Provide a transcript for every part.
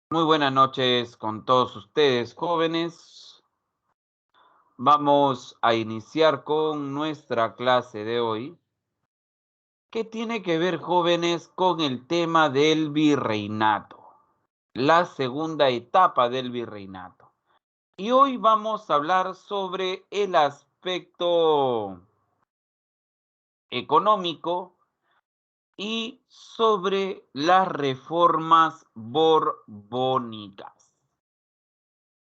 Muy buenas noches con todos ustedes, jóvenes. Vamos a iniciar con nuestra clase de hoy, que tiene que ver, jóvenes, con el tema del virreinato, la segunda etapa del virreinato. Y hoy vamos a hablar sobre el aspecto económico y sobre las reformas borbónicas.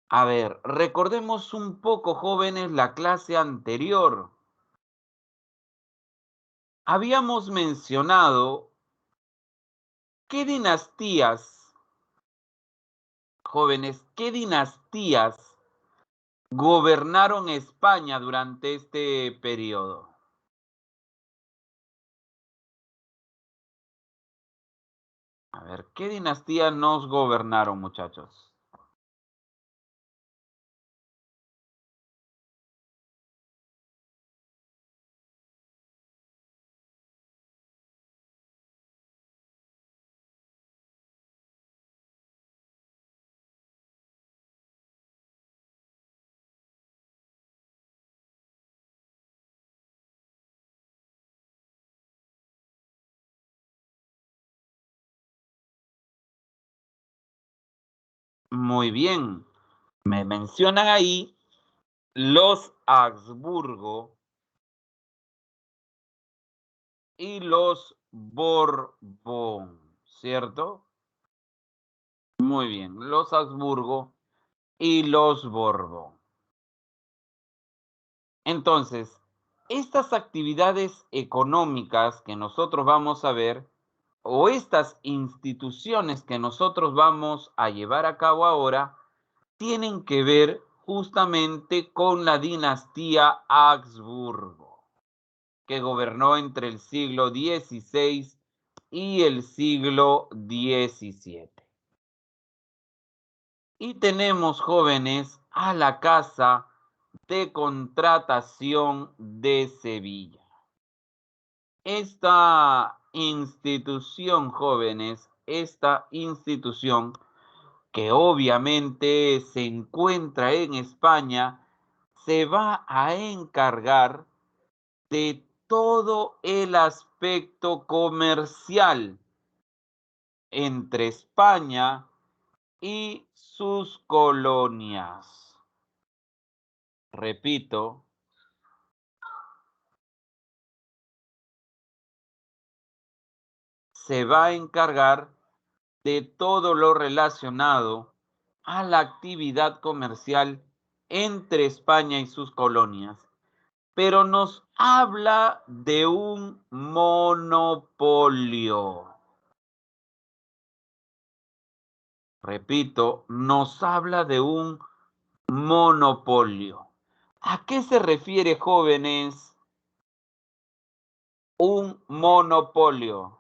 A ver, recordemos un poco, jóvenes, la clase anterior. Habíamos mencionado qué dinastías, jóvenes, qué dinastías gobernaron España durante este periodo. A ver, ¿qué dinastías nos gobernaron, muchachos? Muy bien. Me mencionan ahí los Habsburgo y los Borbón, ¿cierto? Muy bien, los Habsburgo y los Borbón. Entonces, estas actividades económicas que nosotros vamos a ver, o estas instituciones que nosotros vamos a llevar a cabo ahora, tienen que ver justamente con la dinastía Habsburgo, que gobernó entre el siglo XVI y el siglo XVII. Y tenemos, jóvenes, a la Casa de Contratación de Sevilla. Esta institución, jóvenes, esta institución que obviamente se encuentra en España, se va a encargar de todo el aspecto comercial entre España y sus colonias. Repito, se va a encargar de todo lo relacionado a la actividad comercial entre España y sus colonias, pero nos habla de un monopolio. Repito, nos habla de un monopolio. ¿A qué se refiere, jóvenes, un monopolio?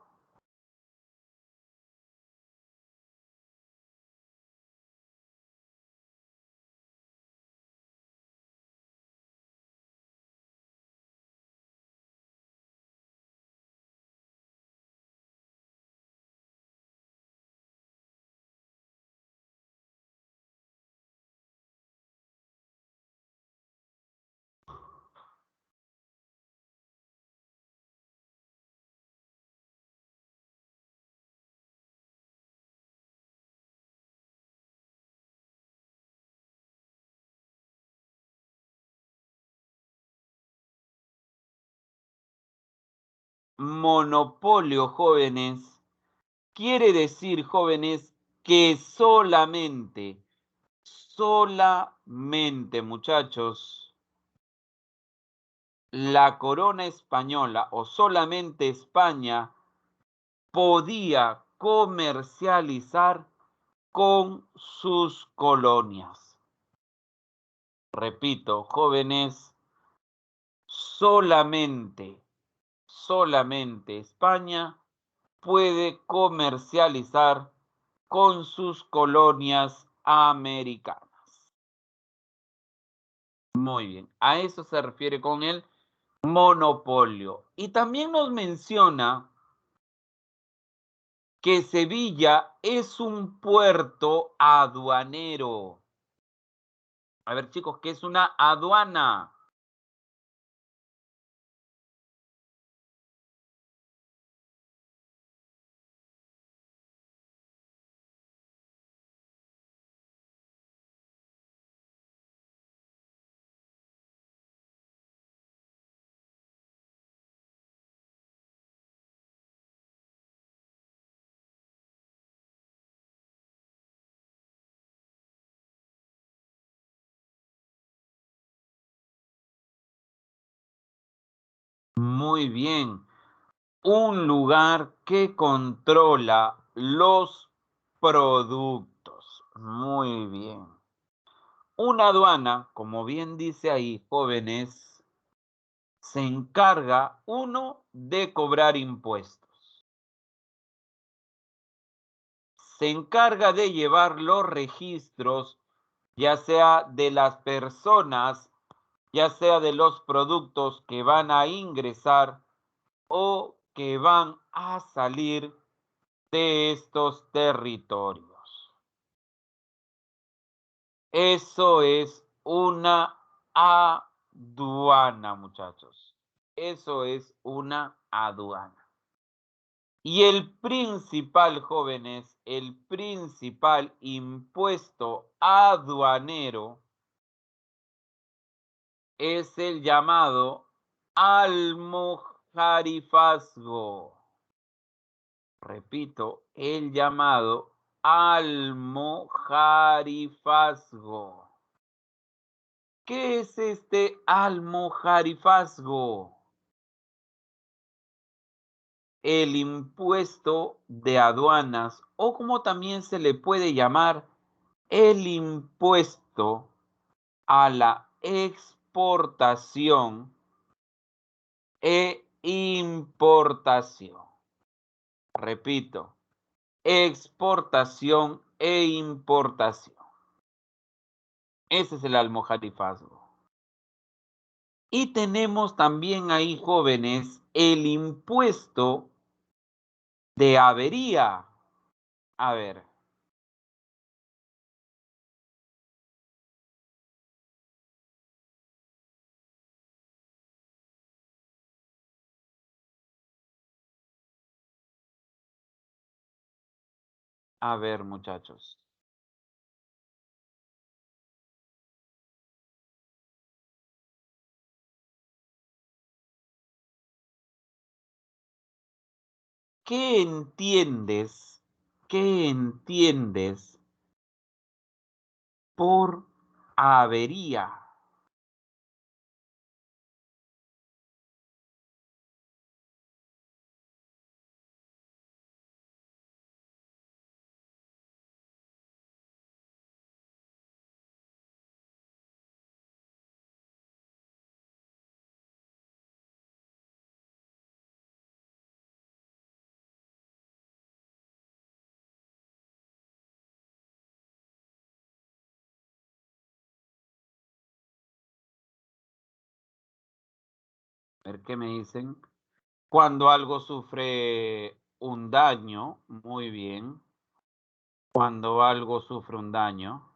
Monopolio, jóvenes, quiere decir, jóvenes, que solamente, muchachos, la corona española o solamente España podía comercializar con sus colonias. Repito, jóvenes, solamente España puede comercializar con sus colonias americanas. Muy bien, a eso se refiere con el monopolio. Y también nos menciona que Sevilla es un puerto aduanero. A ver, chicos, ¿qué es una aduana? Muy bien. Un lugar que controla los productos. Muy bien. Una aduana, como bien dice ahí, jóvenes, se encarga, uno, de cobrar impuestos. Se encarga de llevar los registros, ya sea de las personas, ya sea de los productos que van a ingresar o que van a salir de estos territorios. Eso es una aduana, muchachos. Eso es una aduana. Y el principal, jóvenes, el principal impuesto aduanero es el llamado almojarifazgo. Repito, el llamado almojarifazgo. ¿Qué es este almojarifazgo? El impuesto de aduanas, o como también se le puede llamar, el impuesto a la exportación e importación. Repito, exportación e importación. Ese es el almojarifazgo. Y tenemos también ahí, jóvenes, el impuesto de avería. A ver, muchachos. ¿Qué entiendes? ¿Qué entiendes por avería? A ver qué me dicen. Cuando algo sufre un daño, muy bien. Cuando algo sufre un daño,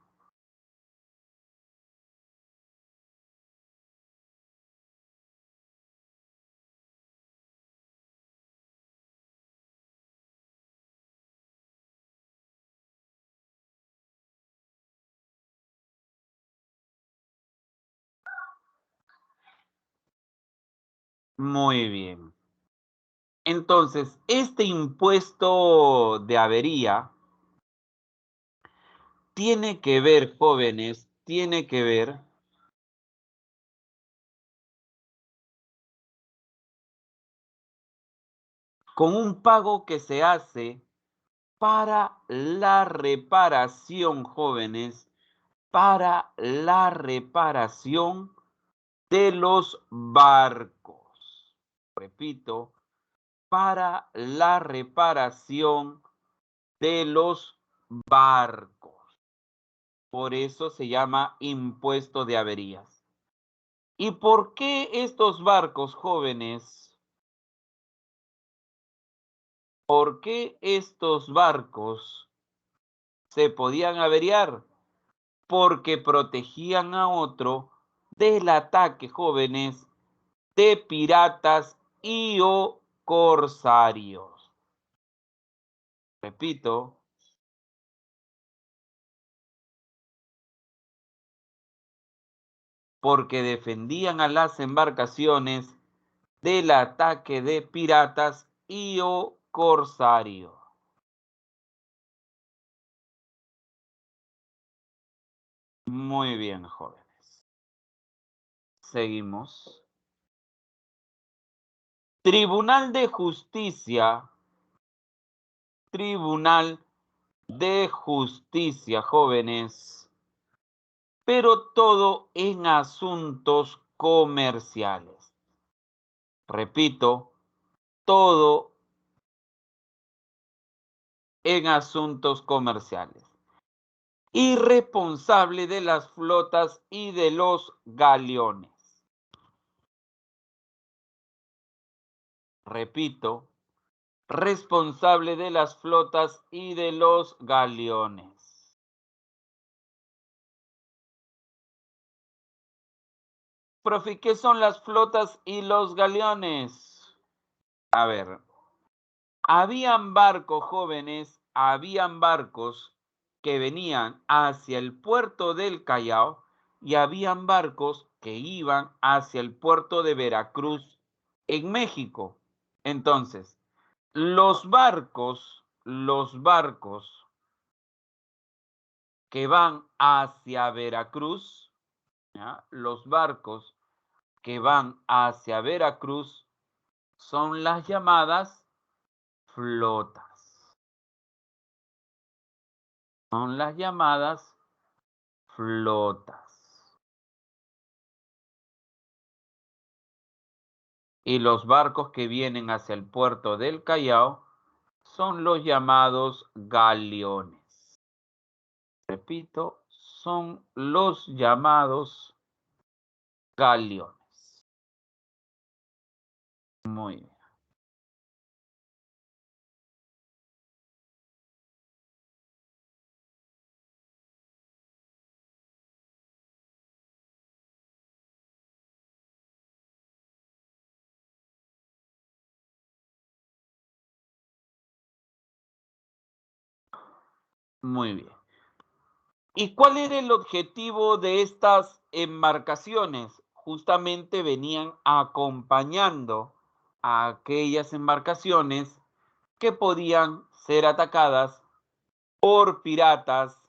muy bien. Entonces, este impuesto de avería tiene que ver, jóvenes, tiene que ver con un pago que se hace para la reparación, jóvenes, para la reparación de los barcos. Repito, para la reparación de los barcos. Por eso se llama impuesto de averías. ¿Y por qué estos barcos jóvenes ¿Por qué estos barcos se podían averiar? Porque protegían a otro del ataque, jóvenes, de piratas y o corsarios. Repito, porque defendían a las embarcaciones del ataque de piratas y o corsarios. Muy bien, jóvenes. Seguimos. Tribunal de Justicia. Tribunal de Justicia, jóvenes. Pero todo en asuntos comerciales. Repito, todo en asuntos comerciales. Y responsable de las flotas y de los galeones. Repito, responsable de las flotas y de los galeones. Profe, ¿qué son las flotas y los galeones? A ver, habían barcos jóvenes, habían barcos que venían hacia el puerto del Callao y habían barcos que iban hacia el puerto de Veracruz en México. Entonces, los barcos que van hacia Veracruz, ¿ya? Los barcos que van hacia Veracruz son las llamadas flotas. Son las llamadas flotas. Y los barcos que vienen hacia el puerto del Callao son los llamados galeones. Repito, son los llamados galeones. Muy bien. Muy bien. ¿Y cuál era el objetivo de estas embarcaciones? Justamente venían acompañando a aquellas embarcaciones que podían ser atacadas por piratas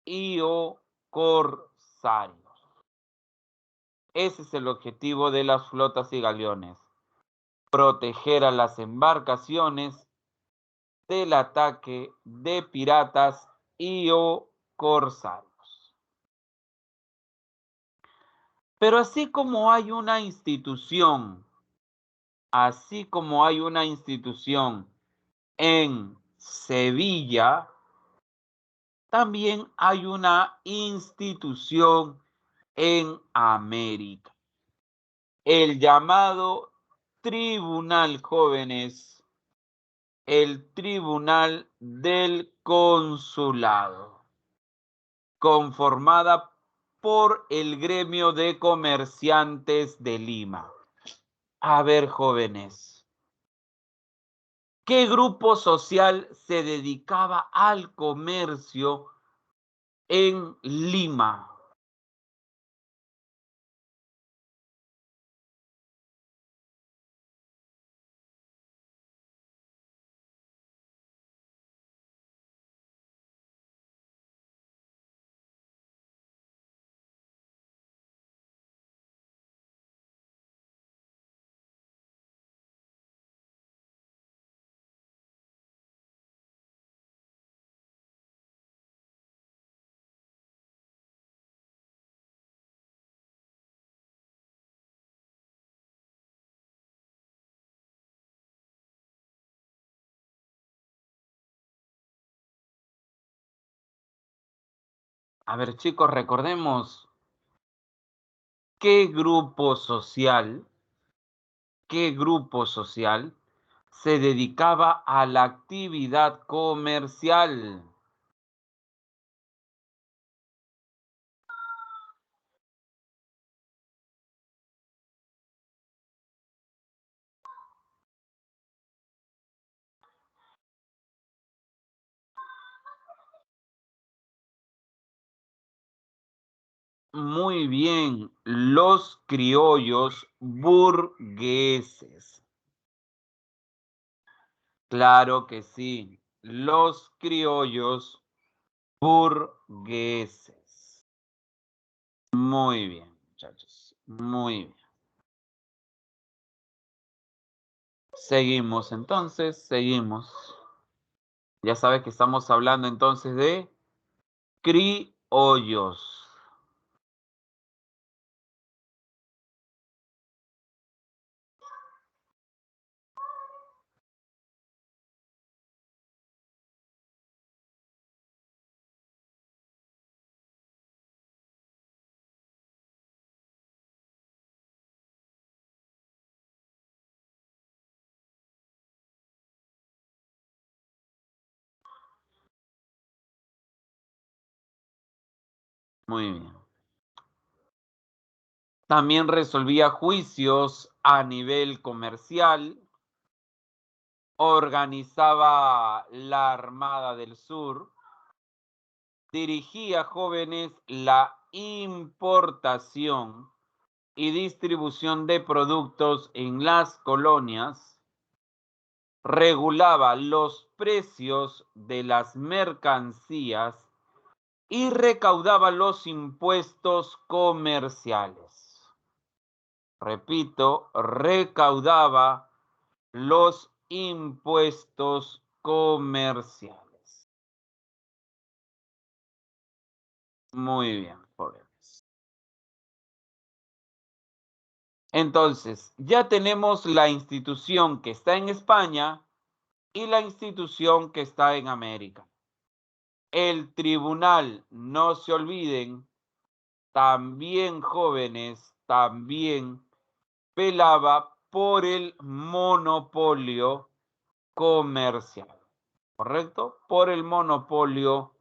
y o corsarios. Ese es el objetivo de las flotas y galeones, proteger a las embarcaciones del ataque de piratas y o corsarios. Pero así como hay una institución en Sevilla, también hay una institución en América. El llamado Tribunal, jóvenes, el Tribunal del Consulado, conformada por el Gremio de Comerciantes de Lima. A ver, jóvenes, ¿qué grupo social se dedicaba al comercio en Lima? A ver, chicos, recordemos qué grupo social, qué grupo social se dedicaba a la actividad comercial. Muy bien, los criollos burgueses. Claro que sí, los criollos burgueses. Muy bien, muchachos, muy bien. Seguimos entonces, seguimos. Ya sabes que estamos hablando entonces de criollos. Muy bien. También resolvía juicios a nivel comercial, organizaba la Armada del Sur, dirigía jóvenes la importación y distribución de productos en las colonias, regulaba los precios de las mercancías y recaudaba los impuestos comerciales. Repito, recaudaba los impuestos comerciales. Muy bien, jóvenes. Entonces, ya tenemos la institución que está en España y la institución que está en América. El tribunal, no se olviden, también jóvenes, también velaba por el monopolio comercial, ¿correcto? Por el monopolio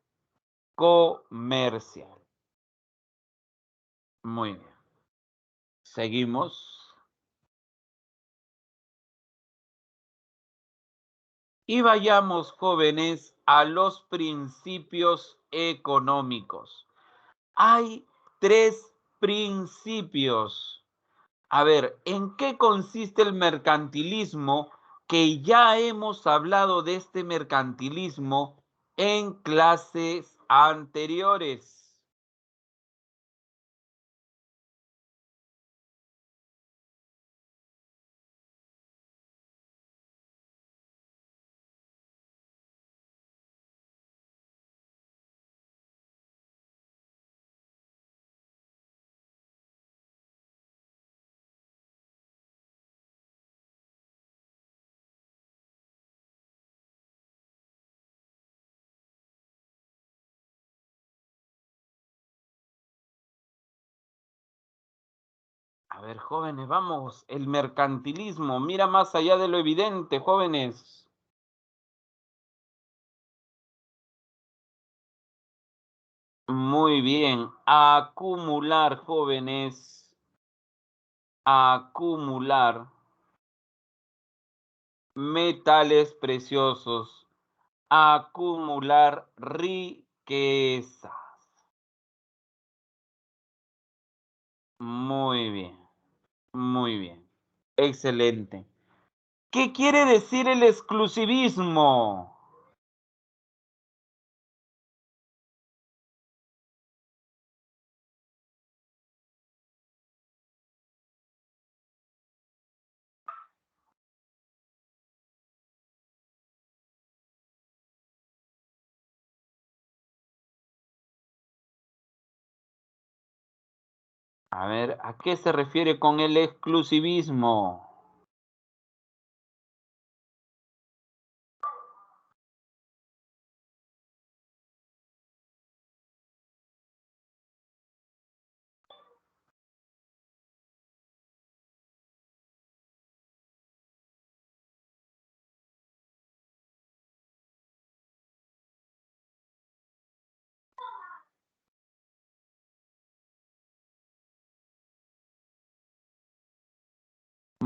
comercial. Muy bien. Seguimos. Y vayamos, jóvenes, a los principios económicos. Hay tres principios. A ver, ¿en qué consiste el mercantilismo? Que ya hemos hablado de este mercantilismo en clases anteriores. A ver, jóvenes, vamos, el mercantilismo, mira más allá de lo evidente, jóvenes. Muy bien, acumular, jóvenes, acumular metales preciosos, acumular riquezas. Muy bien, muy bien, excelente. ¿Qué quiere decir el exclusivismo? A ver, ¿a qué se refiere con el exclusivismo?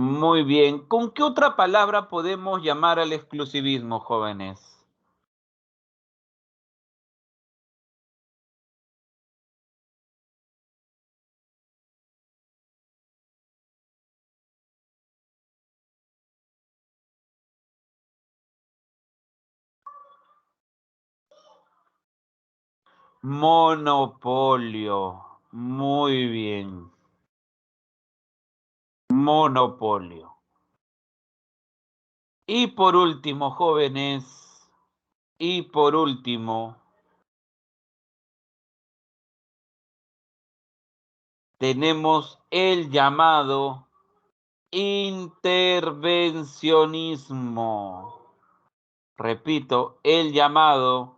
Muy bien. ¿Con qué otra palabra podemos llamar al exclusivismo, jóvenes? Monopolio. Muy bien. Monopolio. Y por último, jóvenes, y por último, tenemos el llamado intervencionismo. Repito, el llamado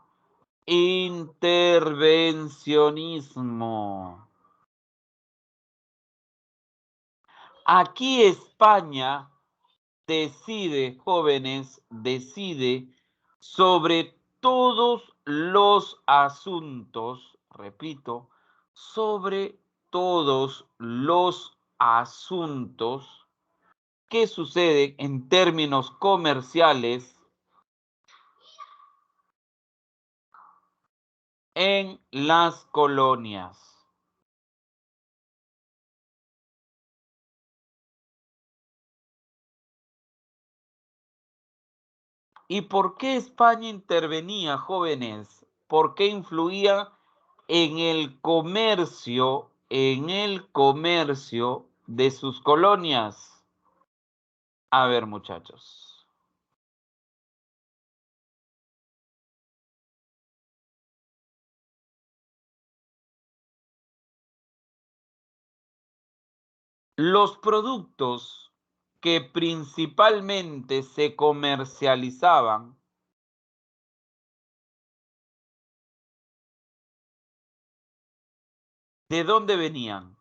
intervencionismo. Aquí España decide, jóvenes, decide sobre todos los asuntos, repito, sobre todos los asuntos que suceden en términos comerciales en las colonias. ¿Y por qué España intervenía, jóvenes? ¿Por qué influía en el comercio de sus colonias? A ver, muchachos. Los productos que principalmente se comercializaban, ¿de dónde venían?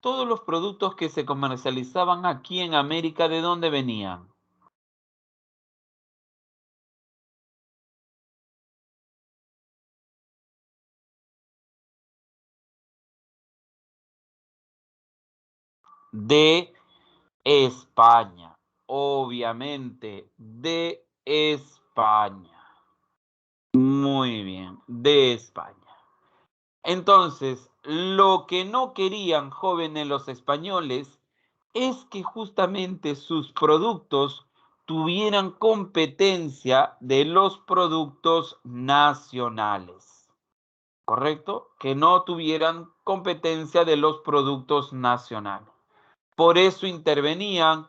Todos los productos que se comercializaban aquí en América, ¿de dónde venían? De España, obviamente, de España. Muy bien, de España. Entonces, lo que no querían jóvenes los españoles es que justamente sus productos tuvieran competencia de los productos nacionales, ¿correcto? Que no tuvieran competencia de los productos nacionales. Por eso intervenían,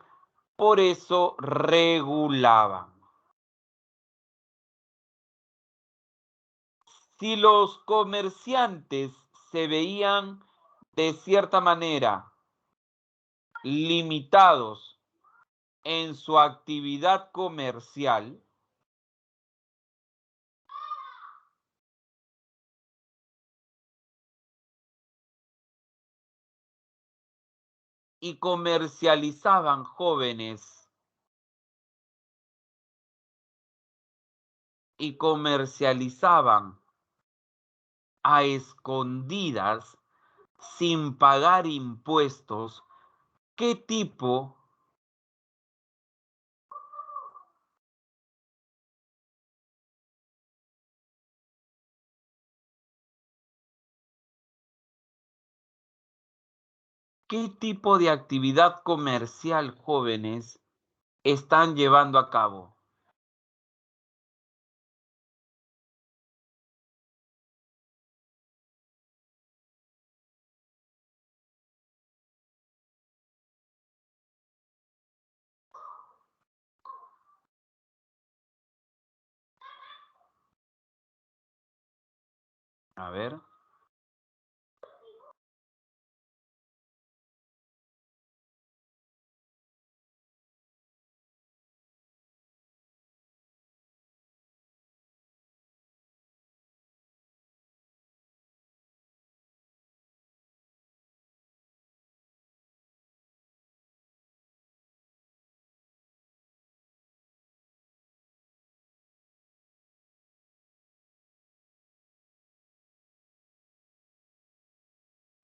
por eso regulaban. Si los comerciantes se veían de cierta manera limitados en su actividad comercial y comercializaban jóvenes y comercializaban a escondidas sin pagar impuestos, ¿qué tipo, qué tipo de actividad comercial jóvenes están llevando a cabo? A ver.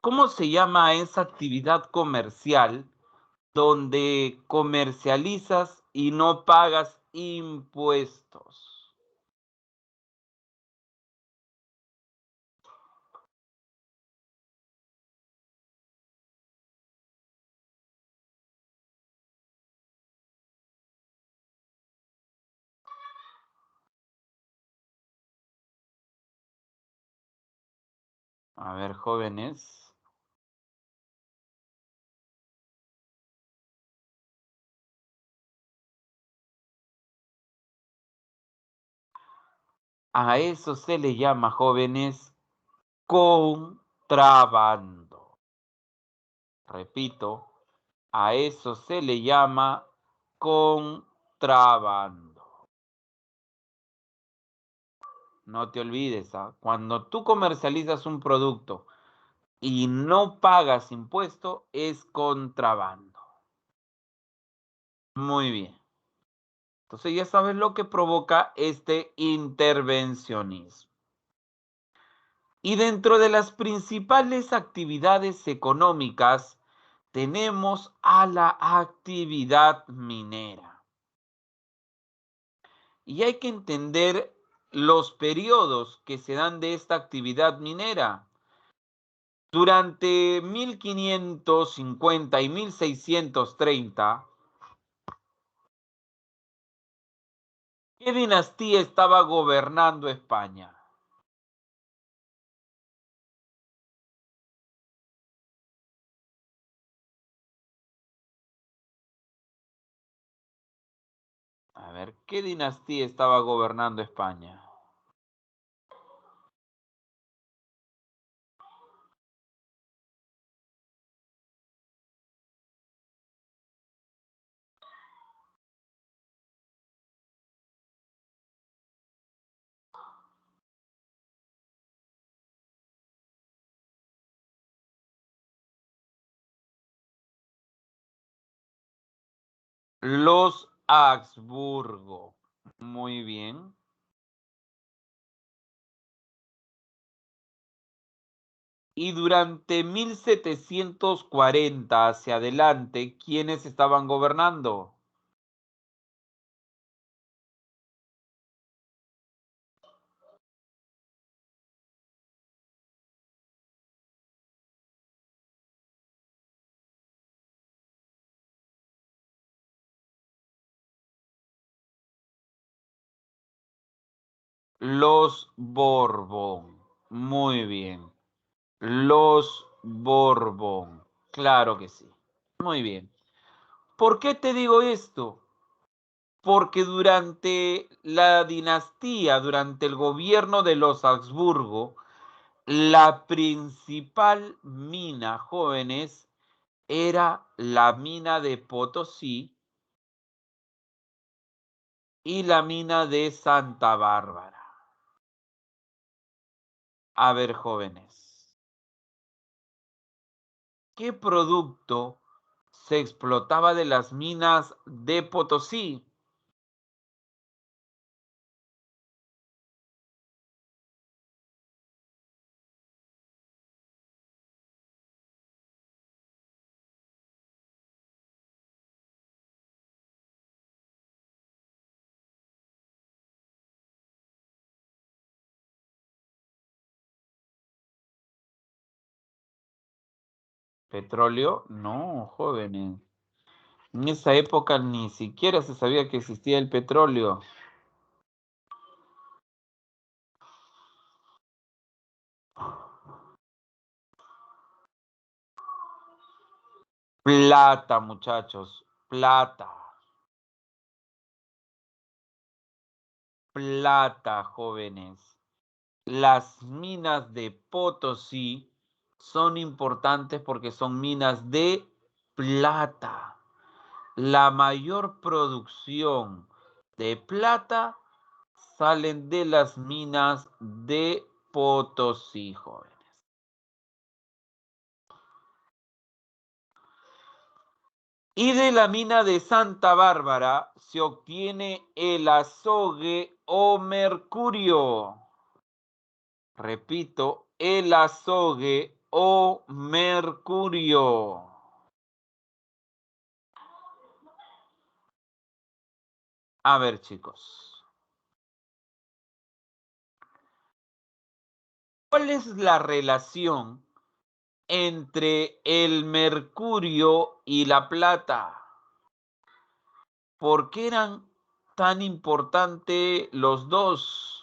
¿Cómo se llama esa actividad comercial donde comercializas y no pagas impuestos? A ver, jóvenes. A eso se le llama, jóvenes, contrabando. Repito, a eso se le llama contrabando. No te olvides, ¿ah? Cuando tú comercializas un producto y no pagas impuesto, es contrabando. Muy bien. Entonces ya sabes lo que provoca este intervencionismo. Y dentro de las principales actividades económicas tenemos a la actividad minera. Y hay que entender los periodos que se dan de esta actividad minera. Durante 1550 y 1630, ¿qué dinastía estaba gobernando España? A ver, ¿qué dinastía estaba gobernando España? Los Habsburgo. Muy bien. Y durante 1740 hacia adelante, ¿quiénes estaban gobernando? Los Borbón. Muy bien. Los Borbón. Claro que sí. Muy bien. ¿Por qué te digo esto? Porque durante la dinastía, durante el gobierno de los Habsburgo, la principal mina, jóvenes, era la mina de Potosí y la mina de Santa Bárbara. A ver, jóvenes, ¿qué producto se explotaba de las minas de Potosí? ¿Petróleo? No, jóvenes. En esa época ni siquiera se sabía que existía el petróleo. Plata, muchachos, plata. Plata, jóvenes. Las minas de Potosí son importantes porque son minas de plata. La mayor producción de plata salen de las minas de Potosí, jóvenes. Y de la mina de Santa Bárbara se obtiene el azogue o mercurio. Repito, el azogue o mercurio? A ver, chicos. ¿Cuál es la relación entre el mercurio y la plata? ¿Por qué eran tan importantes los dos?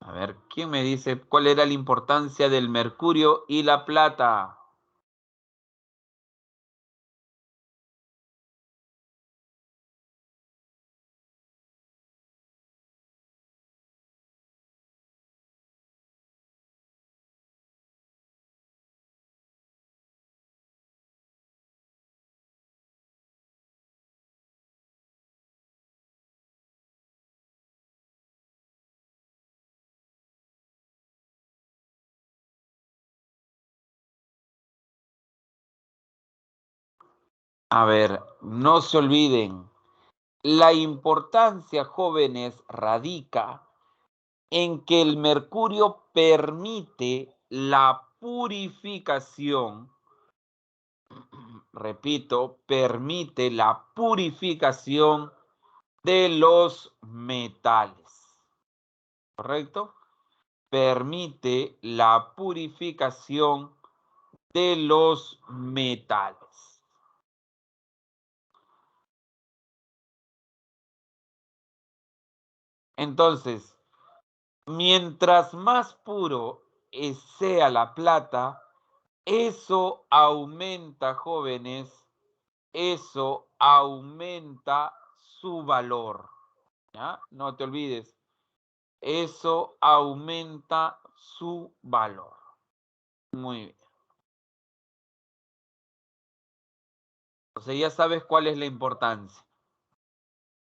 A ver, ¿quién me dice cuál era la importancia del mercurio y la plata? A ver, no se olviden, la importancia, jóvenes, radica en que el mercurio permite la purificación, repito, permite la purificación de los metales, ¿correcto? Permite la purificación de los metales. Entonces, mientras más puro sea la plata, eso aumenta, jóvenes, eso aumenta su valor. ¿Ya? No te olvides, eso aumenta su valor. Muy bien. Entonces ya sabes cuál es la importancia.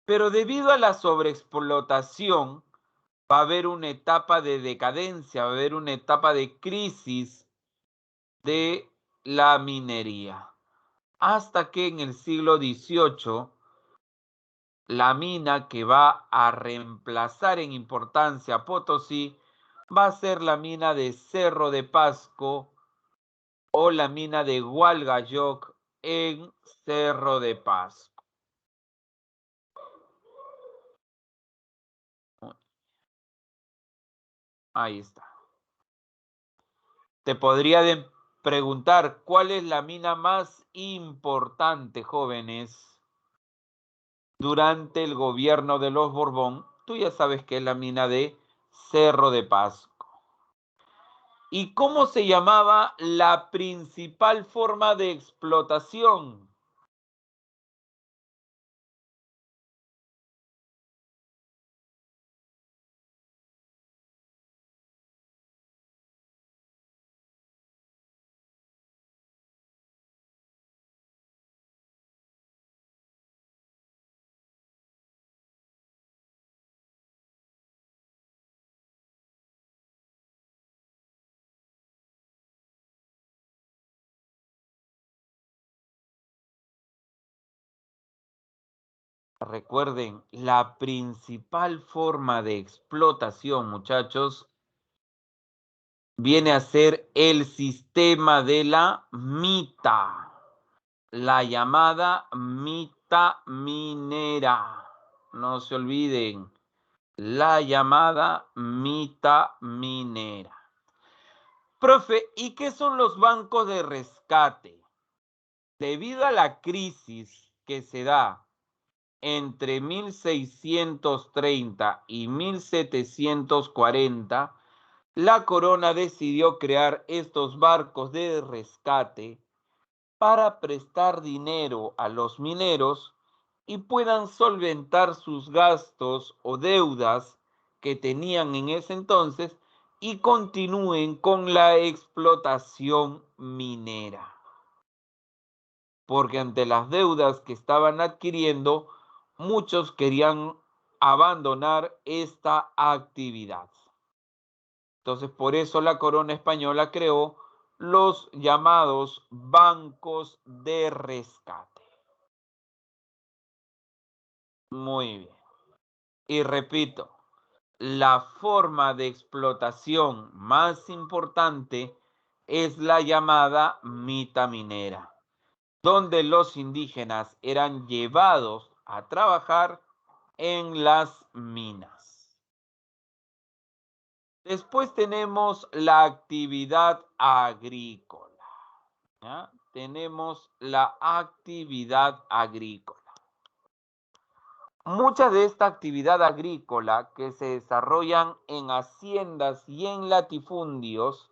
Pero debido a la sobreexplotación, va a haber una etapa de decadencia, va a haber una etapa de crisis de la minería. Hasta que en el siglo XVIII, la mina que va a reemplazar en importancia a Potosí va a ser la mina de Cerro de Pasco o la mina de Hualgayoc en Cerro de Pasco. Ahí está. Te podría preguntar, ¿cuál es la mina más importante, jóvenes, durante el gobierno de los Borbón? Tú ya sabes que es la mina de Cerro de Pasco. ¿Y cómo se llamaba la principal forma de explotación? Recuerden, la principal forma de explotación, muchachos, viene a ser el sistema de la mita, la llamada mita minera. No se olviden, la llamada mita minera. Profe, ¿y qué son los bancos de rescate? Debido a la crisis que se da entre 1630 y 1740, la corona decidió crear estos barcos de rescate para prestar dinero a los mineros y puedan solventar sus gastos o deudas que tenían en ese entonces y continúen con la explotación minera. Porque ante las deudas que estaban adquiriendo, muchos querían abandonar esta actividad. Entonces, por eso la corona española creó los llamados bancos de rescate. Muy bien. Y repito, la forma de explotación más importante es la llamada mita minera, donde los indígenas eran llevados a trabajar en las minas. Después tenemos la actividad agrícola. ¿Ya? Tenemos la actividad agrícola. Mucha de esta actividad agrícola que se desarrollan en haciendas y en latifundios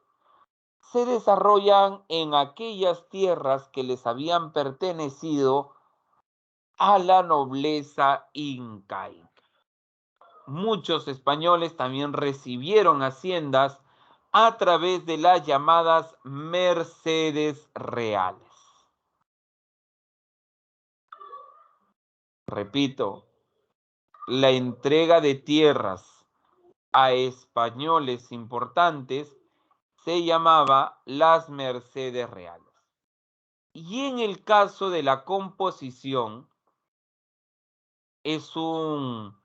se desarrollan en aquellas tierras que les habían pertenecido a la nobleza incaica. Muchos españoles también recibieron haciendas a través de las llamadas mercedes reales. Repito, la entrega de tierras a españoles importantes se llamaba las mercedes reales. Y en el caso de la composición, es un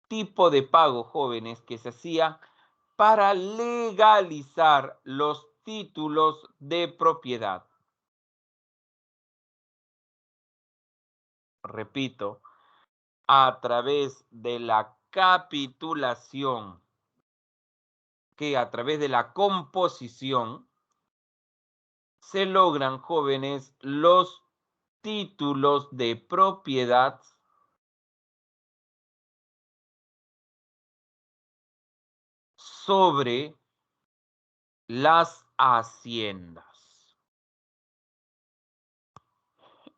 tipo de pago, jóvenes, que se hacía para legalizar los títulos de propiedad. Repito, a través de la capitulación, que a través de la composición se logran, jóvenes, los títulos de propiedad sobre las haciendas.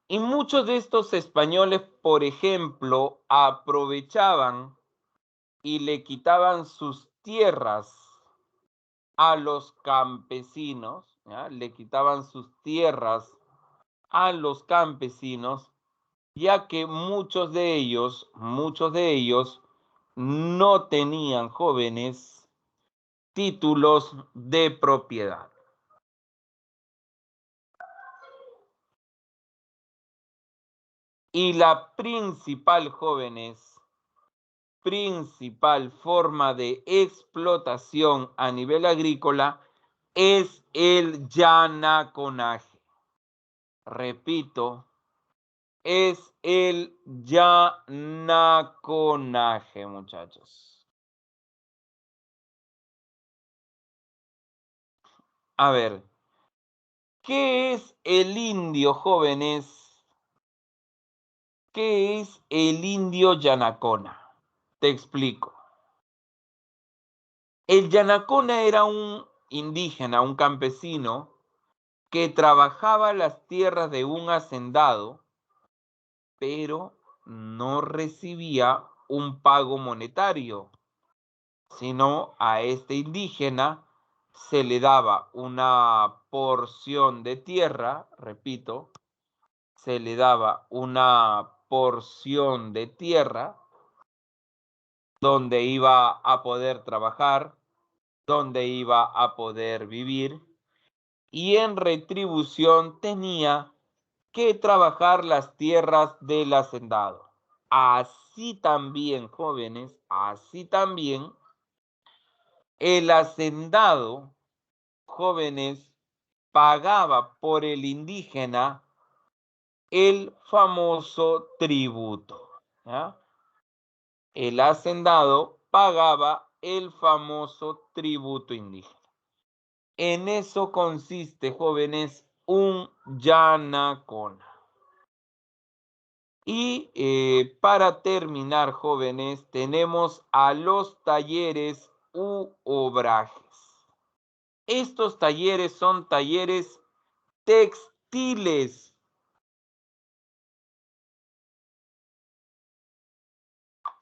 Y muchos de estos españoles, por ejemplo, aprovechaban y le quitaban sus tierras a los campesinos, ¿ya? Le quitaban sus tierras a los campesinos, ya que muchos de ellos no tenían, jóvenes, títulos de propiedad. Y la principal, jóvenes, principal forma de explotación a nivel agrícola es el yanaconaje. Repito, es el yanaconaje, muchachos. A ver, ¿qué es el indio, jóvenes? ¿Qué es el indio yanacona? Te explico. El yanacona era un indígena, un campesino, que trabajaba las tierras de un hacendado, pero no recibía un pago monetario, sino a este indígena se le daba una porción de tierra, repito, se le daba una porción de tierra donde iba a poder trabajar, donde iba a poder vivir, y en retribución tenía que trabajar las tierras del hacendado. Así también, jóvenes, así también, el hacendado, jóvenes, pagaba por el indígena el famoso tributo. ¿Ya? El hacendado pagaba el famoso tributo indígena. En eso consiste, jóvenes, un yanacona. Y para terminar, jóvenes, tenemos a los talleres u obrajes. Estos talleres son talleres textiles.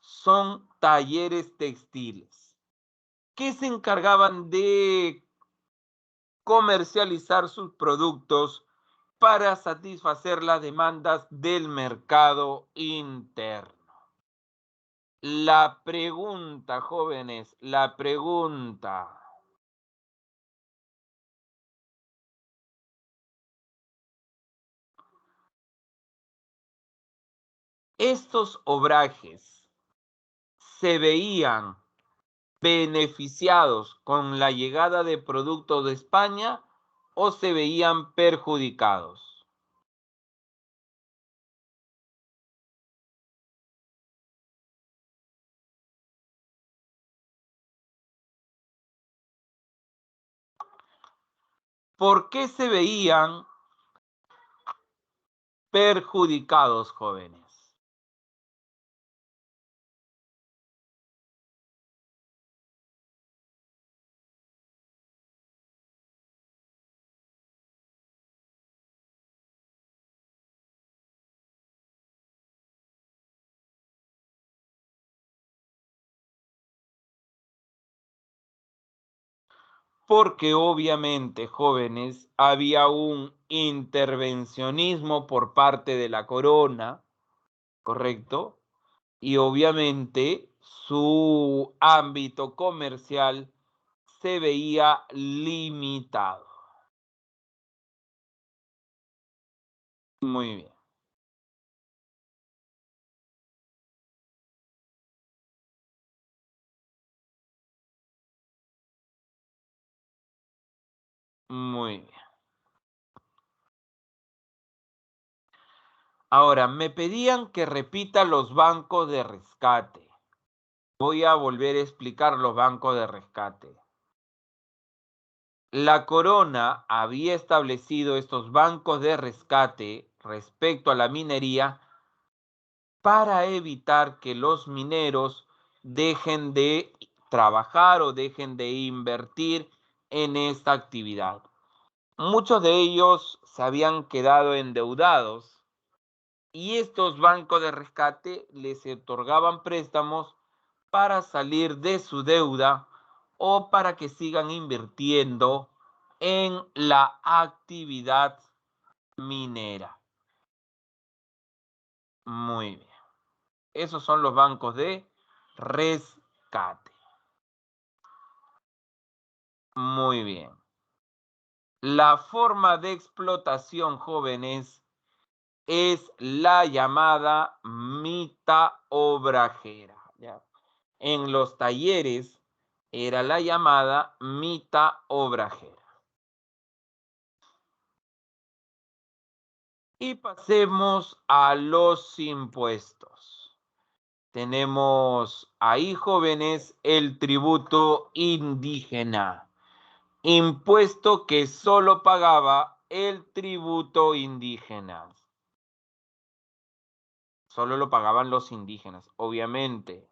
Son talleres textiles que se encargaban de comercializar sus productos para satisfacer las demandas del mercado interno. La pregunta, jóvenes, la pregunta. Estos obrajes se veían beneficiados con la llegada de productos de España o se veían perjudicados? ¿Por qué se veían perjudicados, jóvenes? Porque obviamente, jóvenes, había un intervencionismo por parte de la corona, ¿correcto? Y obviamente su ámbito comercial se veía limitado. Muy bien, muy bien. Ahora, me pedían que repita los bancos de rescate. Voy a volver a explicar los bancos de rescate. La corona había establecido estos bancos de rescate respecto a la minería para evitar que los mineros dejen de trabajar o dejen de invertir en esta actividad. Muchos de ellos se habían quedado endeudados y estos bancos de rescate les otorgaban préstamos para salir de su deuda o para que sigan invirtiendo en la actividad minera. Muy bien. Esos son los bancos de rescate. Muy bien. La forma de explotación, jóvenes, es la llamada mita obrajera. ¿Ya? En los talleres era la llamada mita obrajera. Y pasemos a los impuestos. Tenemos ahí, jóvenes, el tributo indígena. Impuesto que solo pagaba el tributo indígena. Solo lo pagaban los indígenas, obviamente.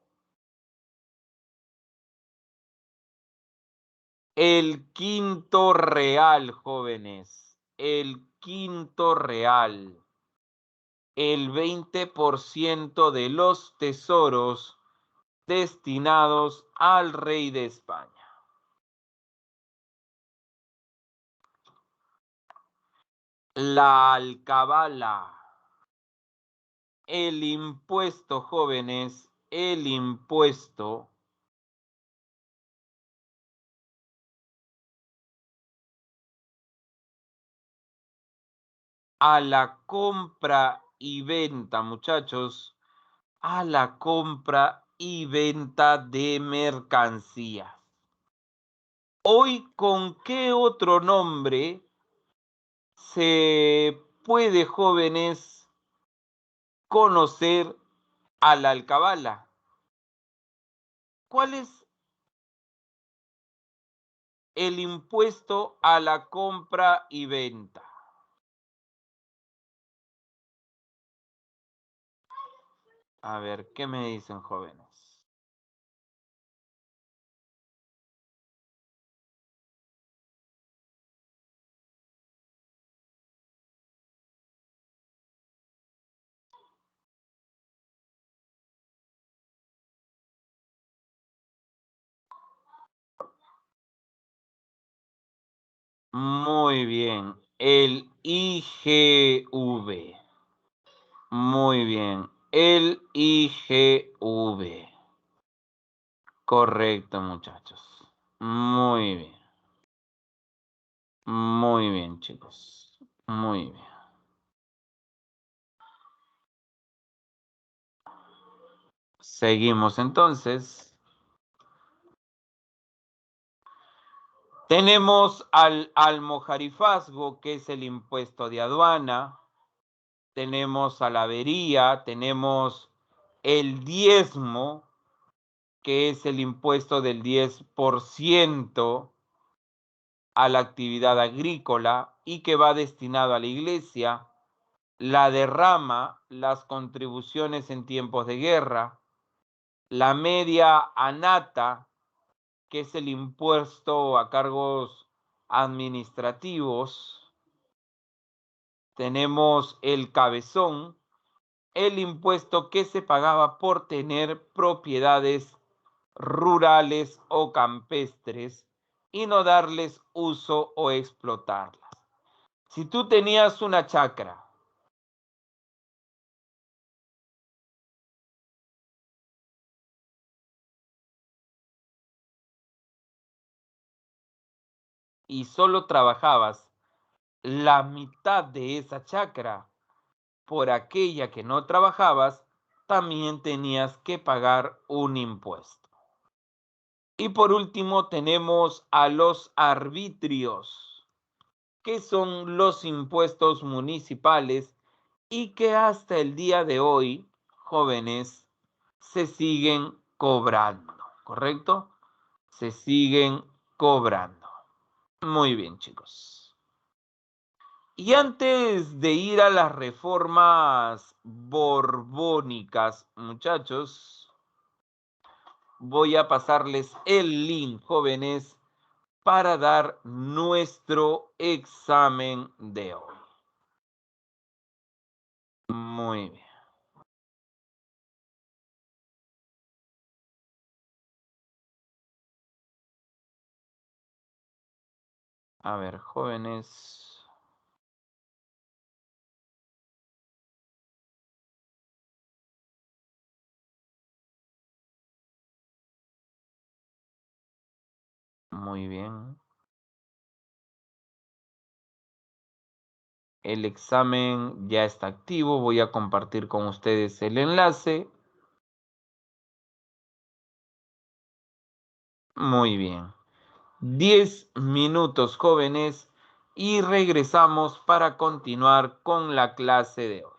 El quinto real, jóvenes. El quinto real. El 20% de los tesoros destinados al rey de España. La alcabala. El impuesto, jóvenes, el impuesto a la compra y venta, muchachos, a la compra y venta de mercancías. Hoy, ¿con qué otro nombre se puede, jóvenes, conocer a la alcabala? ¿Cuál es el impuesto a la compra y venta? A ver, ¿qué me dicen, jóvenes? Muy bien, el IGV. Muy bien, el IGV. Correcto, muchachos. Muy bien. Muy bien, chicos. Muy bien. Seguimos entonces. Tenemos al almojarifazgo, que es el impuesto de aduana. Tenemos a la avería, tenemos el diezmo, que es el impuesto del 10% a la actividad agrícola y que va destinado a la iglesia, la derrama, las contribuciones en tiempos de guerra, la media anata, que es el impuesto a cargos administrativos, tenemos el cabezón, el impuesto que se pagaba por tener propiedades rurales o campestres y no darles uso o explotarlas. Si tú tenías una chacra y solo trabajabas la mitad de esa chacra por aquella que no trabajabas, también tenías que pagar un impuesto. Y por último tenemos a los arbitrios, que son los impuestos municipales y que hasta el día de hoy, jóvenes, se siguen cobrando, ¿correcto? Se siguen cobrando. Muy bien, chicos. Y antes de ir a las reformas borbónicas, muchachos, voy a pasarles el link, jóvenes, para dar nuestro examen de hoy. Muy bien. A ver, jóvenes. Muy bien. El examen ya está activo. Voy a compartir con ustedes el enlace. Muy bien. 10 minutos, jóvenes, y regresamos para continuar con la clase de hoy.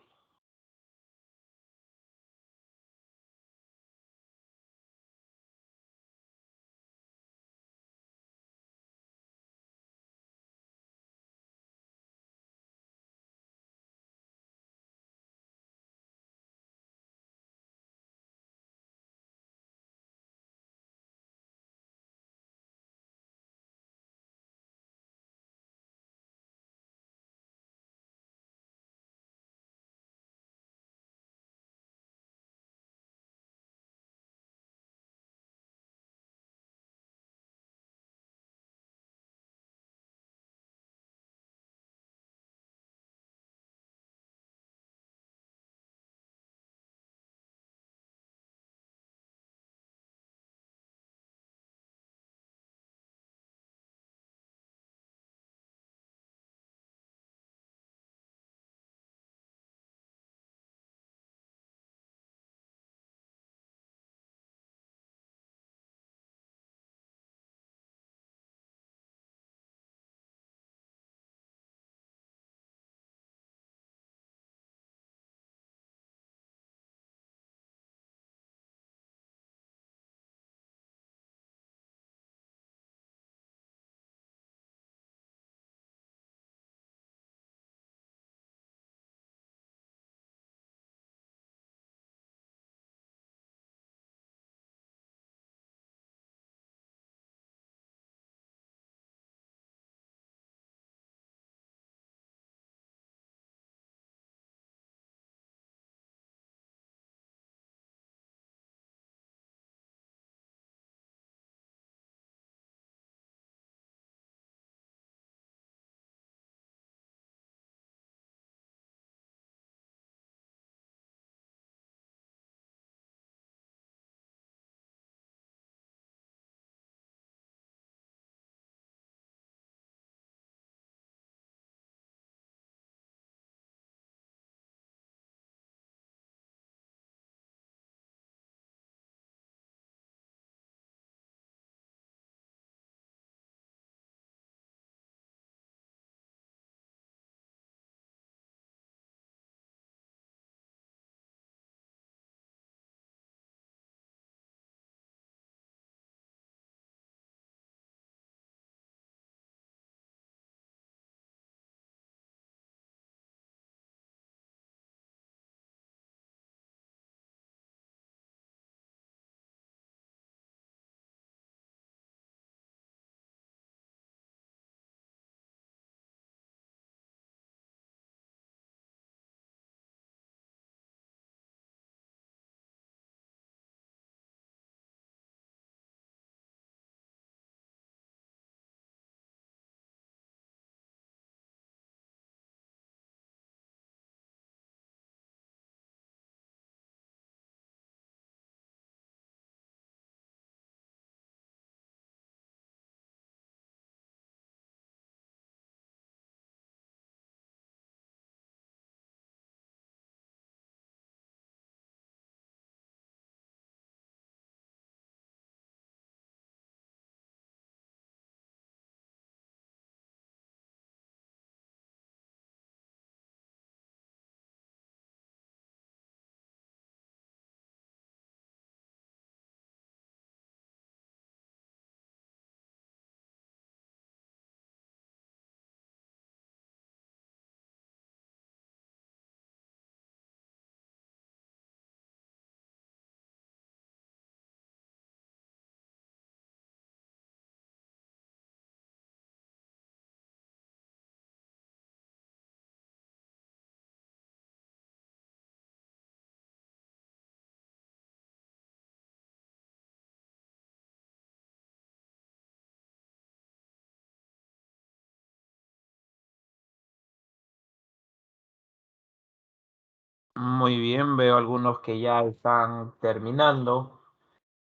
Muy bien, veo algunos que ya están terminando.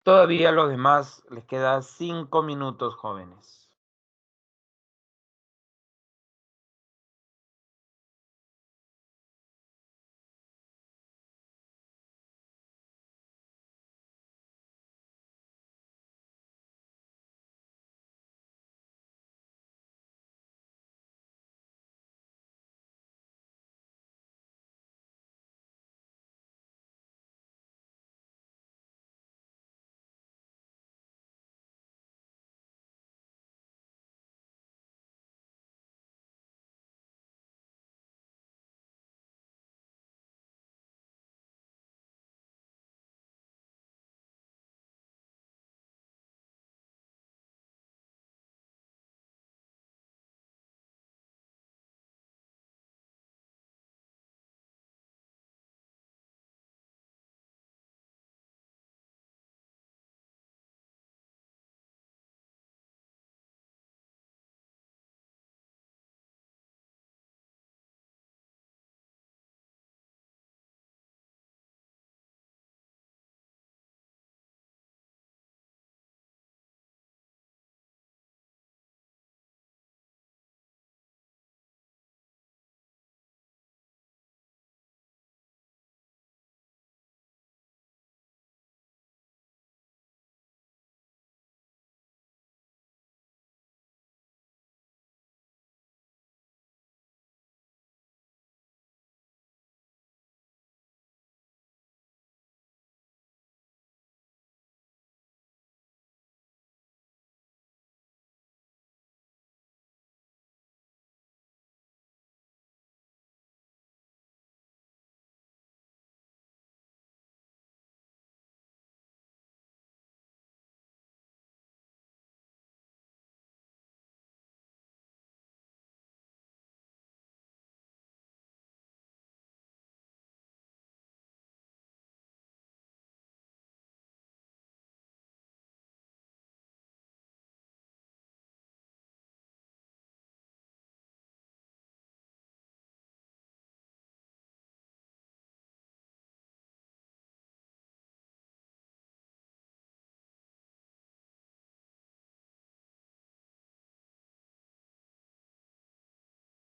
Todavía a los demás les queda 5 minutos, jóvenes.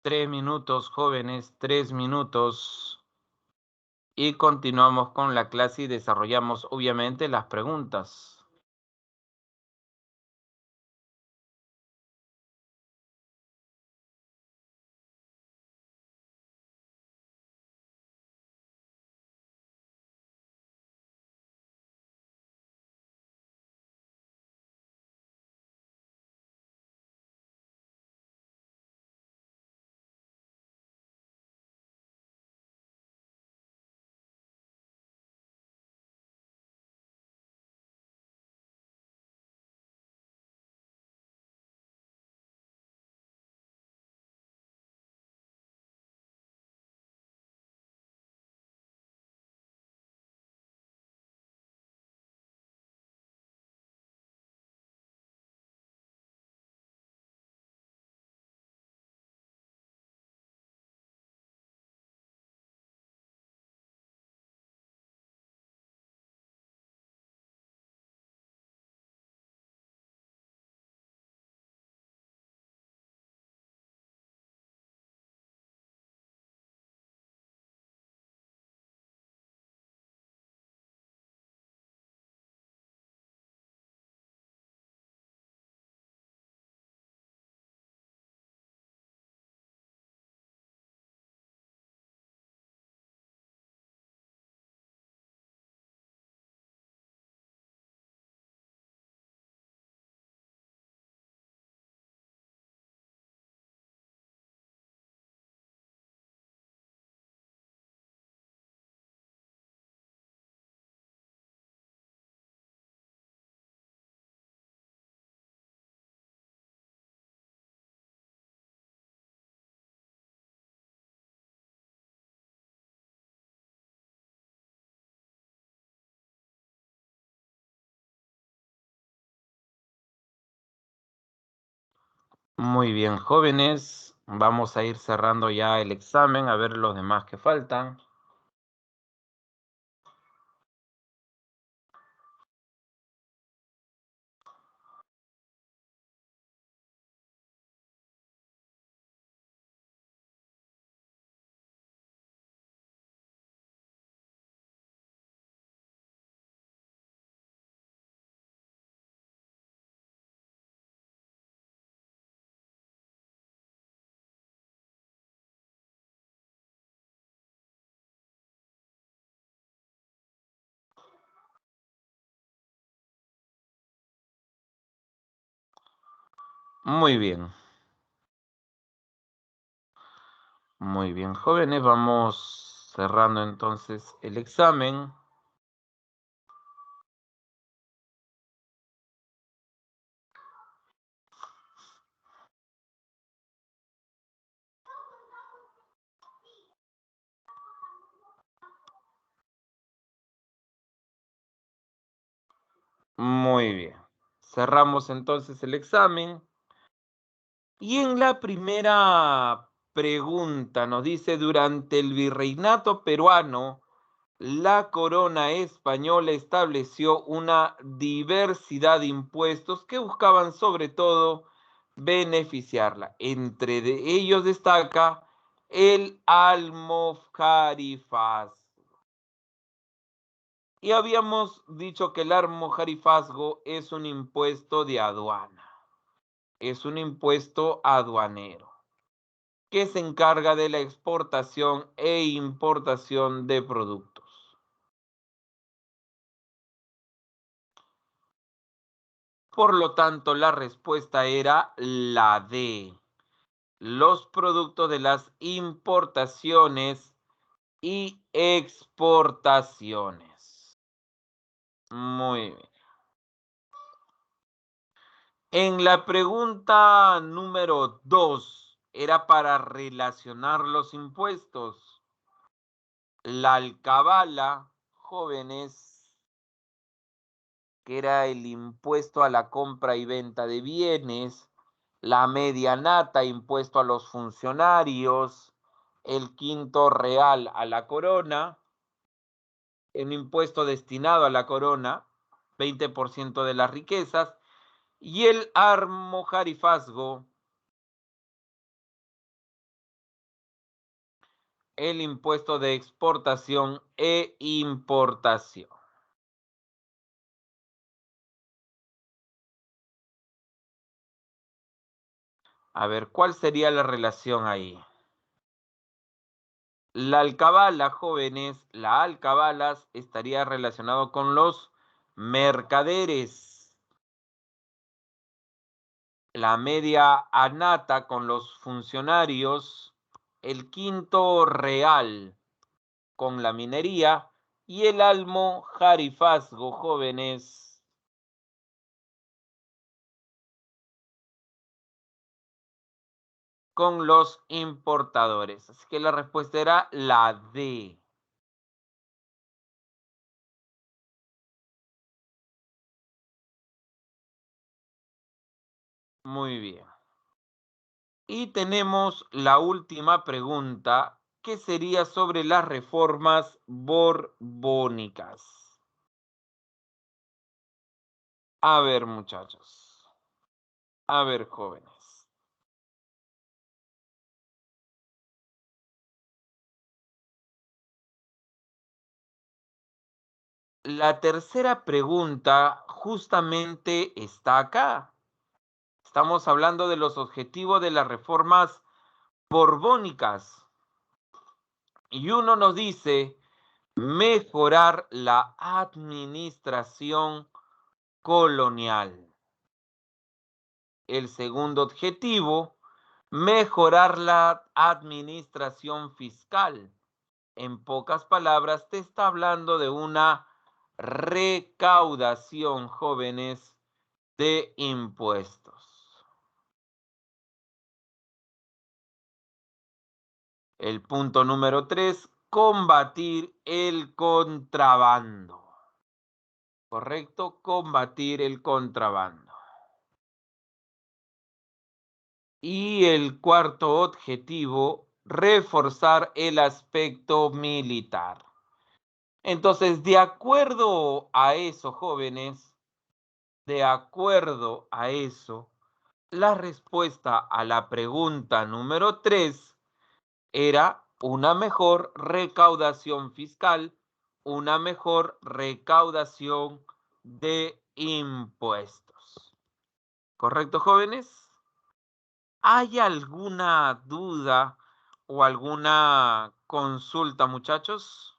Tres minutos, jóvenes, 3 minutos. Y continuamos con la clase y desarrollamos obviamente las preguntas. Muy bien, jóvenes, vamos a ir cerrando ya el examen, a ver los demás que faltan. Muy bien. Muy bien, jóvenes. Vamos cerrando entonces el examen. Muy bien. Cerramos entonces el examen. Y en la primera pregunta nos dice, durante el virreinato peruano, la corona española estableció una diversidad de impuestos que buscaban sobre todo beneficiarla. Entre de ellos destaca el almojarifaz. Y habíamos dicho que el almojarifazgo es un impuesto de aduana, es un impuesto aduanero que se encarga de la exportación e importación de productos. Por lo tanto, la respuesta era la D. Los productos de las importaciones y exportaciones. Muy bien. En la pregunta número 2 era para relacionar los impuestos. La alcabala, jóvenes, que era el impuesto a la compra y venta de bienes, la medianata, impuesto a los funcionarios, el quinto real a la corona, un impuesto destinado a la corona, 20% de las riquezas, y el almojarifazgo, el impuesto de exportación e importación. A ver, ¿cuál sería la relación ahí? La alcabala, jóvenes, la alcabalas estaría relacionado con los mercaderes. La media anata con los funcionarios. El quinto real con la minería. Y el almojarifazgo, jóvenes, con los importadores. Así que la respuesta era la D. Muy bien. Y tenemos la última pregunta, que sería sobre las reformas borbónicas. A ver, muchachos. A ver, jóvenes. La tercera pregunta justamente está acá. Estamos hablando de los objetivos de las reformas borbónicas. Y uno nos dice mejorar la administración colonial. El segundo objetivo, mejorar la administración fiscal. En pocas palabras, te está hablando de una recaudación, jóvenes, de impuestos. El punto número 3, combatir el contrabando. ¿Correcto? Combatir el contrabando. Y el cuarto objetivo, reforzar el aspecto militar. Entonces, de acuerdo a eso, jóvenes, de acuerdo a eso, la respuesta a la pregunta número 3 era una mejor recaudación fiscal, una mejor recaudación de impuestos. ¿Correcto, jóvenes? ¿Hay alguna duda o alguna consulta, muchachos?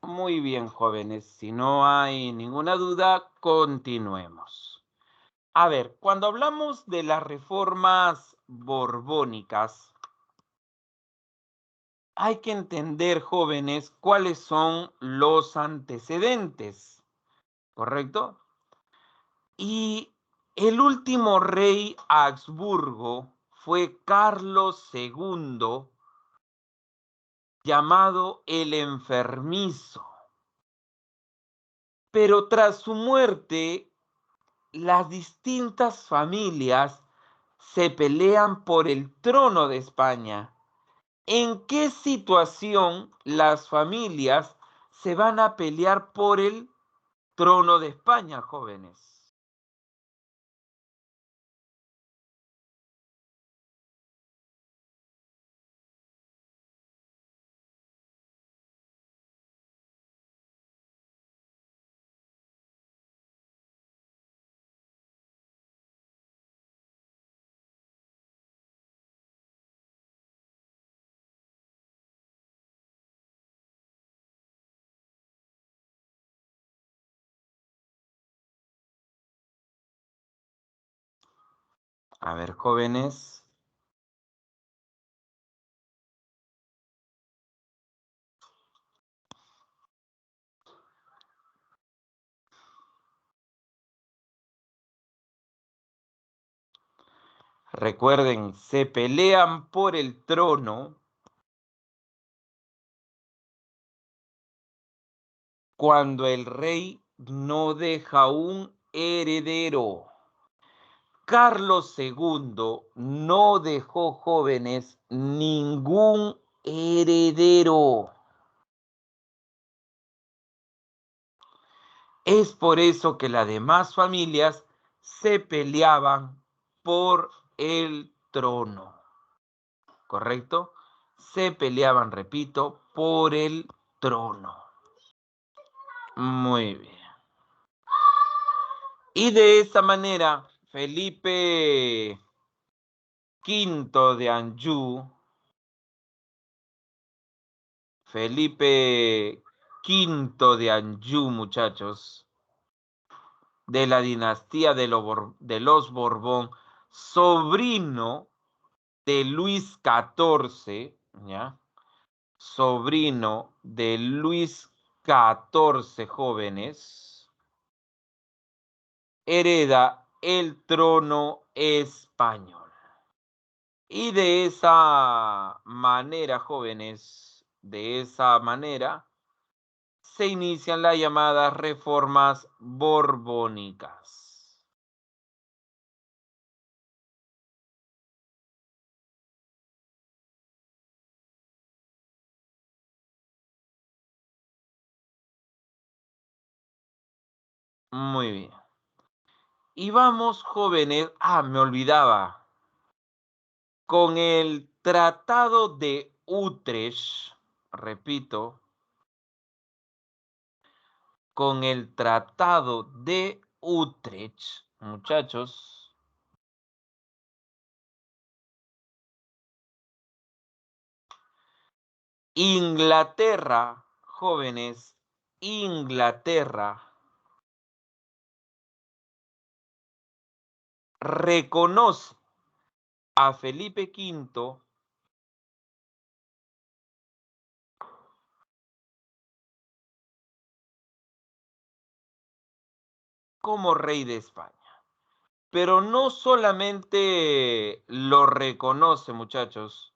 Muy bien, jóvenes. Si no hay ninguna duda, continuemos. A ver, cuando hablamos de las reformas borbónicas, hay que entender, jóvenes, cuáles son los antecedentes, ¿correcto? Y el último rey Habsburgo fue Carlos II, llamado el Enfermizo. Pero tras su muerte, las distintas familias se pelean por el trono de España. ¿En qué situación las familias se van a pelear por el trono de España, jóvenes? A ver, jóvenes. Recuerden, se pelean por el trono cuando el rey no deja un heredero. Carlos II no dejó, jóvenes, ningún heredero. Es por eso que las demás familias se peleaban por el trono, ¿correcto? Se peleaban, repito, por el trono. Muy bien. Y de esa manera, Felipe V de Anjou, Felipe V de Anjou, muchachos, de la dinastía de los Borbón, sobrino de Luis XIV, ¿ya? Sobrino de Luis XIV, jóvenes, hereda el trono español. Y de esa manera, jóvenes, de esa manera, se inician las llamadas reformas borbónicas. Muy bien. Y vamos, jóvenes, me olvidaba, con el Tratado de Utrecht, repito, con el Tratado de Utrecht, muchachos, Inglaterra, jóvenes, Inglaterra reconoce a Felipe V como rey de España. Pero no solamente lo reconoce, muchachos,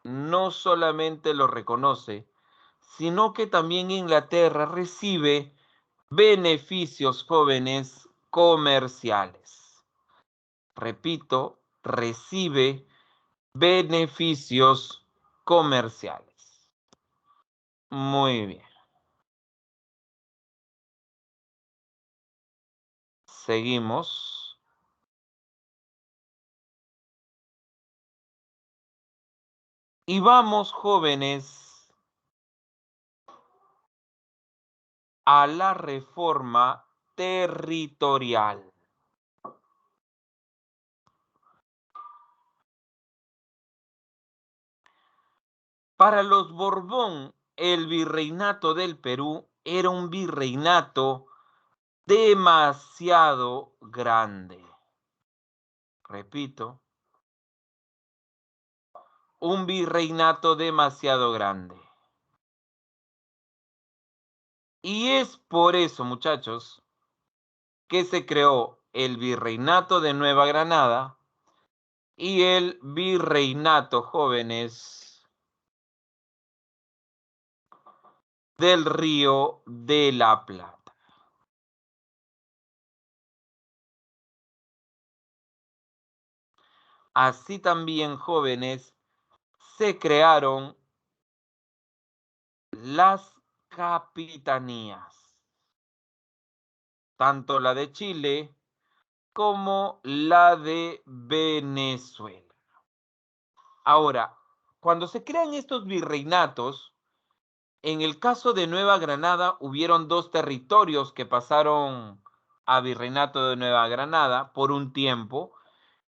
no solamente lo reconoce, sino que también Inglaterra recibe beneficios, jóvenes, comerciales. Repito, recibe beneficios comerciales. Muy bien. Seguimos. Y vamos, jóvenes, a la reforma territorial. Para los Borbón, el virreinato del Perú era un virreinato demasiado grande. Repito, un virreinato demasiado grande. Y es por eso, muchachos, que se creó el virreinato de Nueva Granada y el virreinato, jóvenes, del Río de la Plata. Así también, jóvenes, se crearon las capitanías, tanto la de Chile como la de Venezuela. Ahora, cuando se crean estos virreinatos, en el caso de Nueva Granada hubieron dos territorios que pasaron a virreinato de Nueva Granada por un tiempo,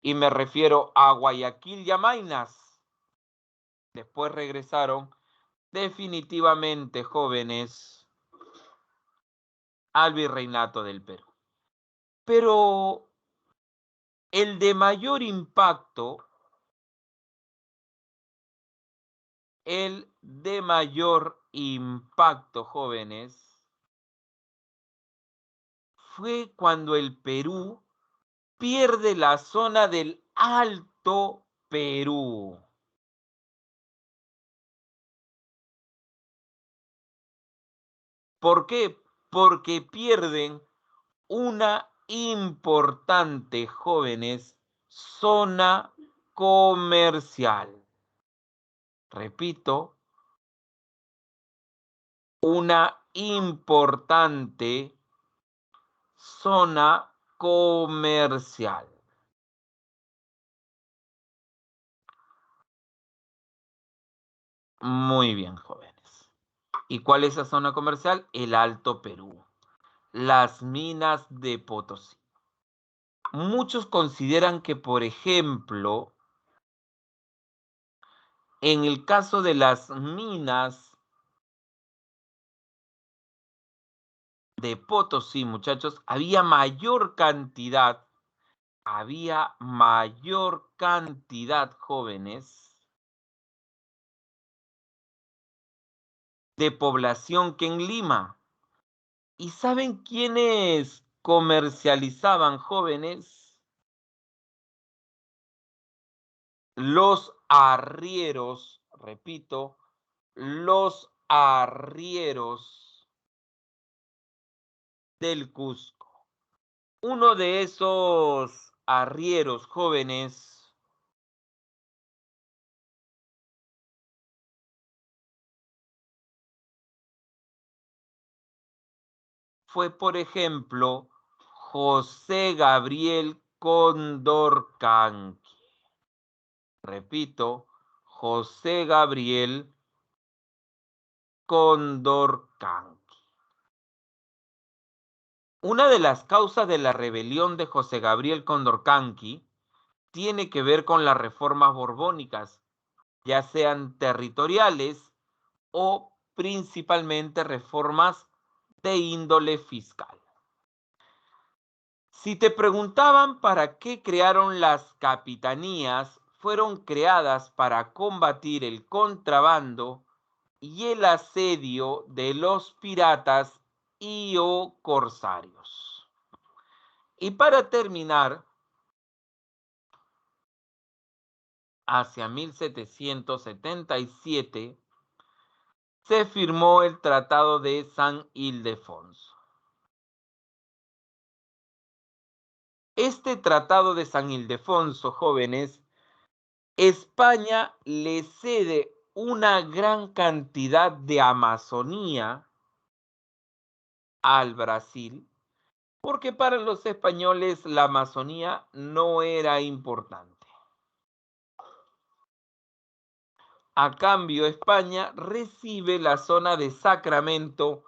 y me refiero a Guayaquil y a Maynas. Después regresaron definitivamente, jóvenes, al virreinato del Perú. Pero el de mayor impacto, jóvenes, fue cuando el Perú pierde la zona del Alto Perú. ¿Por qué? Porque pierden una importante, jóvenes, zona comercial. Repito, una importante zona comercial. Muy bien, jóvenes. ¿Y cuál es esa zona comercial? El Alto Perú. Las minas de Potosí. Muchos consideran que, por ejemplo, en el caso de las minas de Potosí, muchachos, había mayor cantidad, jóvenes, de población que en Lima. ¿Y saben quiénes comercializaban, jóvenes? Los arrieros, repito, los arrieros del Cusco. Uno de esos arrieros, jóvenes, fue, por ejemplo, José Gabriel Condorcanqui. Repito, José Gabriel Condorcanqui. Una de las causas de la rebelión de José Gabriel Condorcanqui tiene que ver con las reformas borbónicas, ya sean territoriales o principalmente reformas de índole fiscal. Si te preguntaban para qué crearon las capitanías, fueron creadas para combatir el contrabando y el asedio de los piratas y o corsarios. Y para terminar, hacia 1777, se firmó el Tratado de San Ildefonso. Este Tratado de San Ildefonso, jóvenes, España le cede una gran cantidad de Amazonía al Brasil, porque para los españoles la Amazonía no era importante. A cambio, España recibe la zona de Sacramento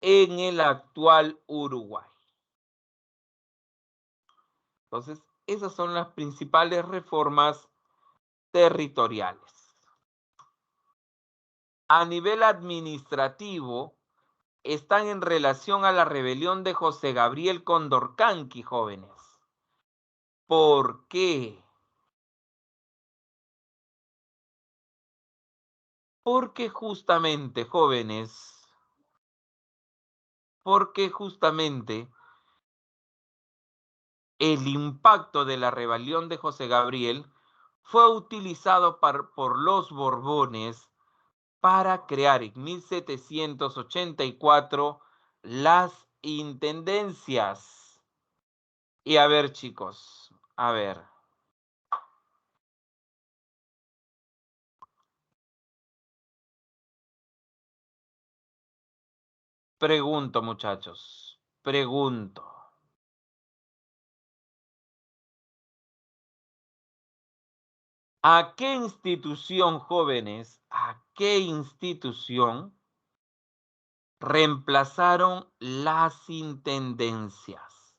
en el actual Uruguay. Entonces, esas son las principales reformas territoriales. a nivel administrativo están en relación a la rebelión de José Gabriel Condorcanqui, jóvenes. ¿Por qué? Porque justamente, jóvenes, el impacto de la rebelión de José Gabriel fue utilizado por los Borbones para crear en 1784 las intendencias. Y a ver, chicos, a ver. Pregunto, muchachos, pregunto. ¿A qué institución, jóvenes, a qué institución reemplazaron las intendencias?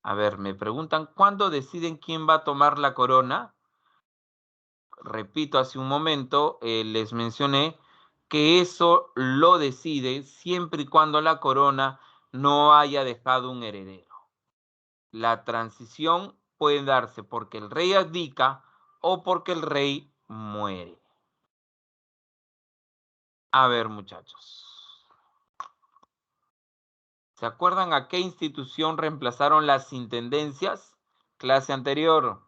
A ver, me preguntan, ¿cuándo deciden quién va a tomar la corona? Repito, hace un momento les mencioné que eso lo decide siempre y cuando la corona no haya dejado un heredero. La transición puede darse porque el rey abdica o porque el rey muere. A ver, muchachos. ¿Se acuerdan a qué institución reemplazaron las intendencias? Clase anterior.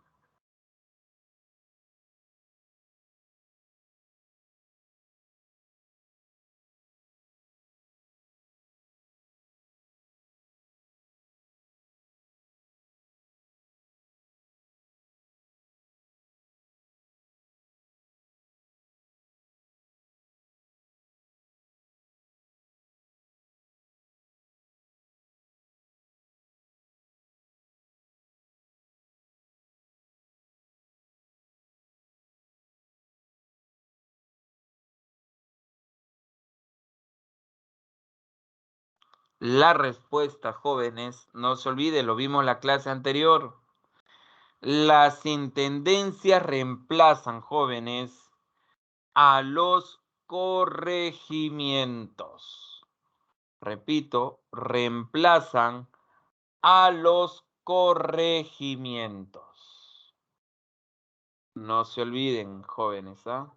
La respuesta, jóvenes, no se olvide, lo vimos en la clase anterior. Las intendencias reemplazan, jóvenes, a los corregimientos. Repito, reemplazan a los corregimientos. No se olviden, jóvenes, ¿ah?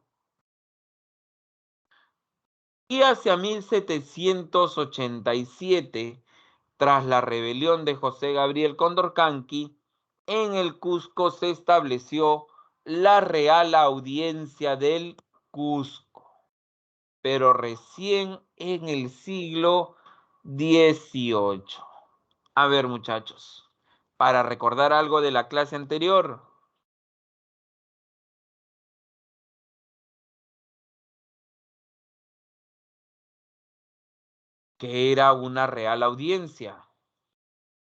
Y hacia 1787, tras la rebelión de José Gabriel Condorcanqui, en el Cusco se estableció la Real Audiencia del Cusco, pero recién en el siglo XVIII. A ver, muchachos, para recordar algo de la clase anterior. Que era una Real Audiencia.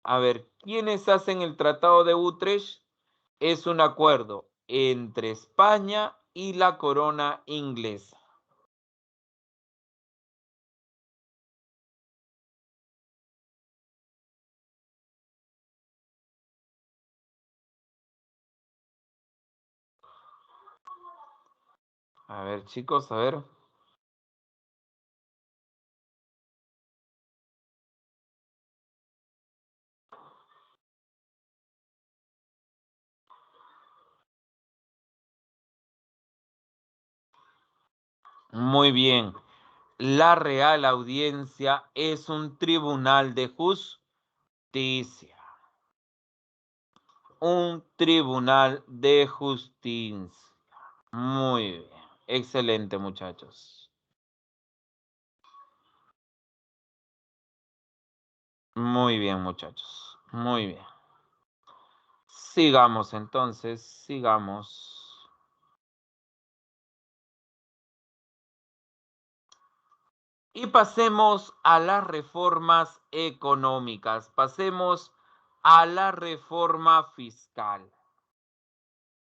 A ver, ¿quiénes hacen el Tratado de Utrecht? Es un acuerdo entre España y la corona inglesa. A ver, chicos, a ver. Muy bien. La Real Audiencia es un tribunal de justicia. Un tribunal de justicia. Muy bien. Excelente, muchachos. Muy bien, muchachos. Muy bien. Sigamos entonces, sigamos. Y pasemos a las reformas económicas. Pasemos a la reforma fiscal.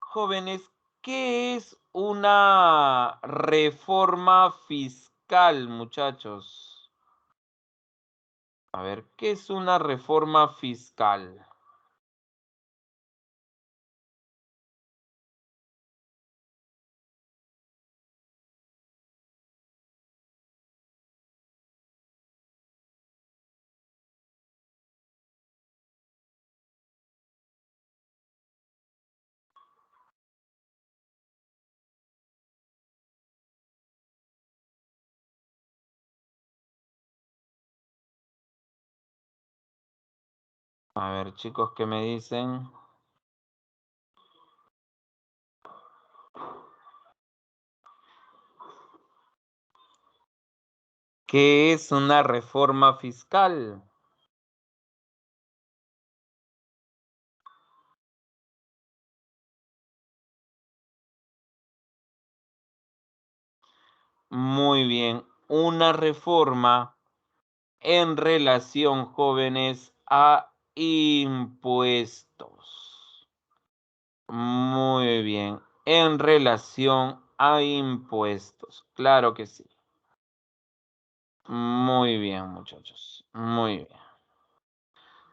Jóvenes, ¿qué es una reforma fiscal, muchachos? A ver, ¿qué es una reforma fiscal? A ver, chicos, ¿qué me dicen? ¿Qué es una reforma fiscal? Muy bien, una reforma en relación, jóvenes, a impuestos. Muy bien, en relación a impuestos. Claro que sí. Muy bien, muchachos. Muy bien.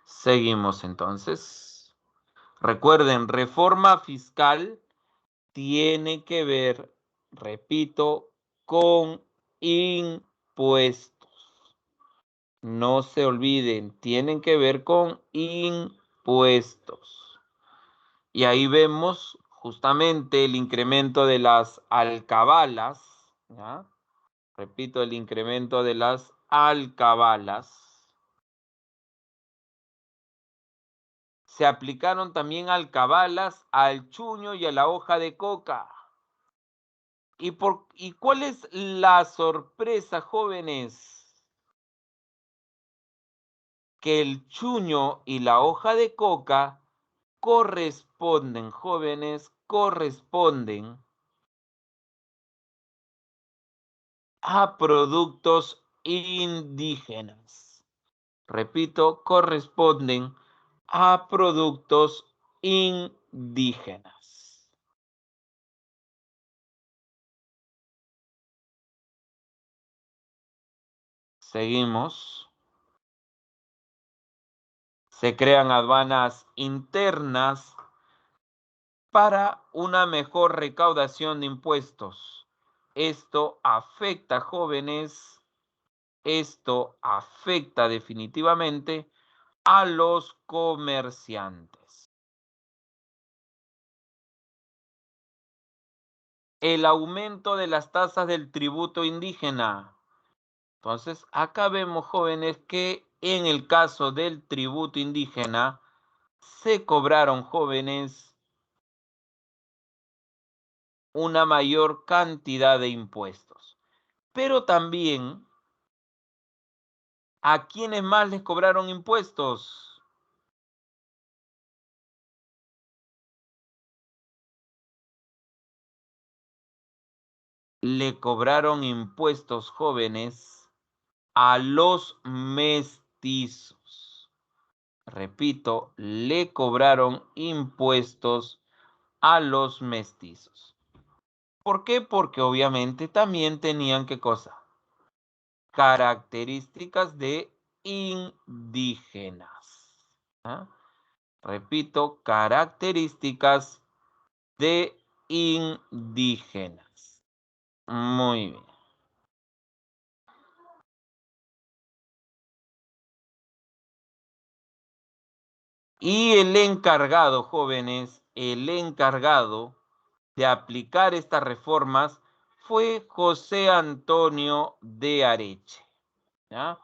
Seguimos entonces. Recuerden, reforma fiscal tiene que ver, repito, con impuestos. No se olviden, tienen que ver con impuestos. Y ahí vemos justamente el incremento de las alcabalas, ¿ya? Repito, el incremento de las alcabalas. Se aplicaron también alcabalas al chuño y a la hoja de coca. ¿Y cuál es la sorpresa, jóvenes? Que el chuño y la hoja de coca corresponden, jóvenes, corresponden a productos indígenas. Repito, corresponden a productos indígenas. Seguimos. Se crean aduanas internas para una mejor recaudación de impuestos. Esto afecta, jóvenes, esto afecta definitivamente a los comerciantes. El aumento de las tasas del tributo indígena. Entonces, acá vemos, jóvenes, que en el caso del tributo indígena se cobraron, jóvenes, una mayor cantidad de impuestos. Pero también, ¿a quiénes más les cobraron impuestos? Le cobraron impuestos, jóvenes, a los mestizos. Repito, le cobraron impuestos a los mestizos. ¿Por qué? Porque obviamente también tenían, ¿qué cosa? Características de indígenas. ¿Ah? Repito, características de indígenas. Muy bien. Y el encargado, jóvenes, el encargado de aplicar estas reformas fue José Antonio de Areche. ¿Ya?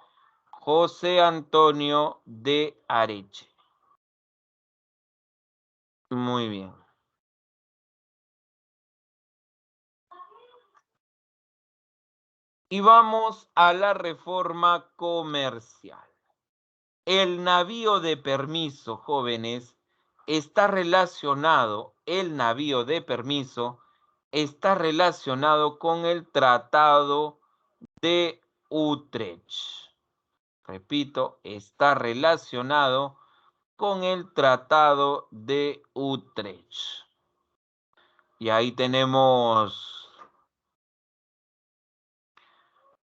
José Antonio de Areche. Muy bien. Y vamos a la reforma comercial. El navío de permiso, jóvenes, el navío de permiso está relacionado con el Tratado de Utrecht. Repito, está relacionado con el Tratado de Utrecht. Y ahí tenemos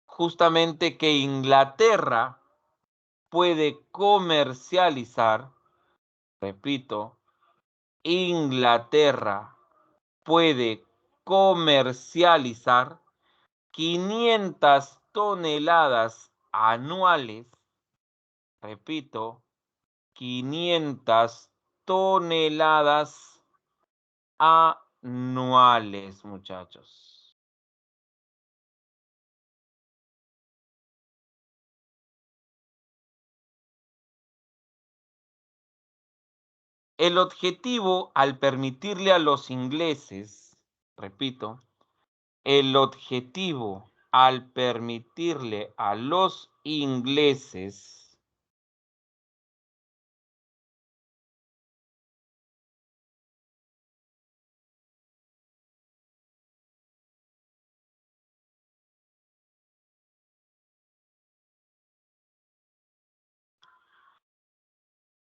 justamente que Inglaterra puede comercializar, repito, Inglaterra puede comercializar 500 toneladas anuales, repito, 500 toneladas anuales, muchachos. El objetivo al permitirle a los ingleses, repito, el objetivo al permitirle a los ingleses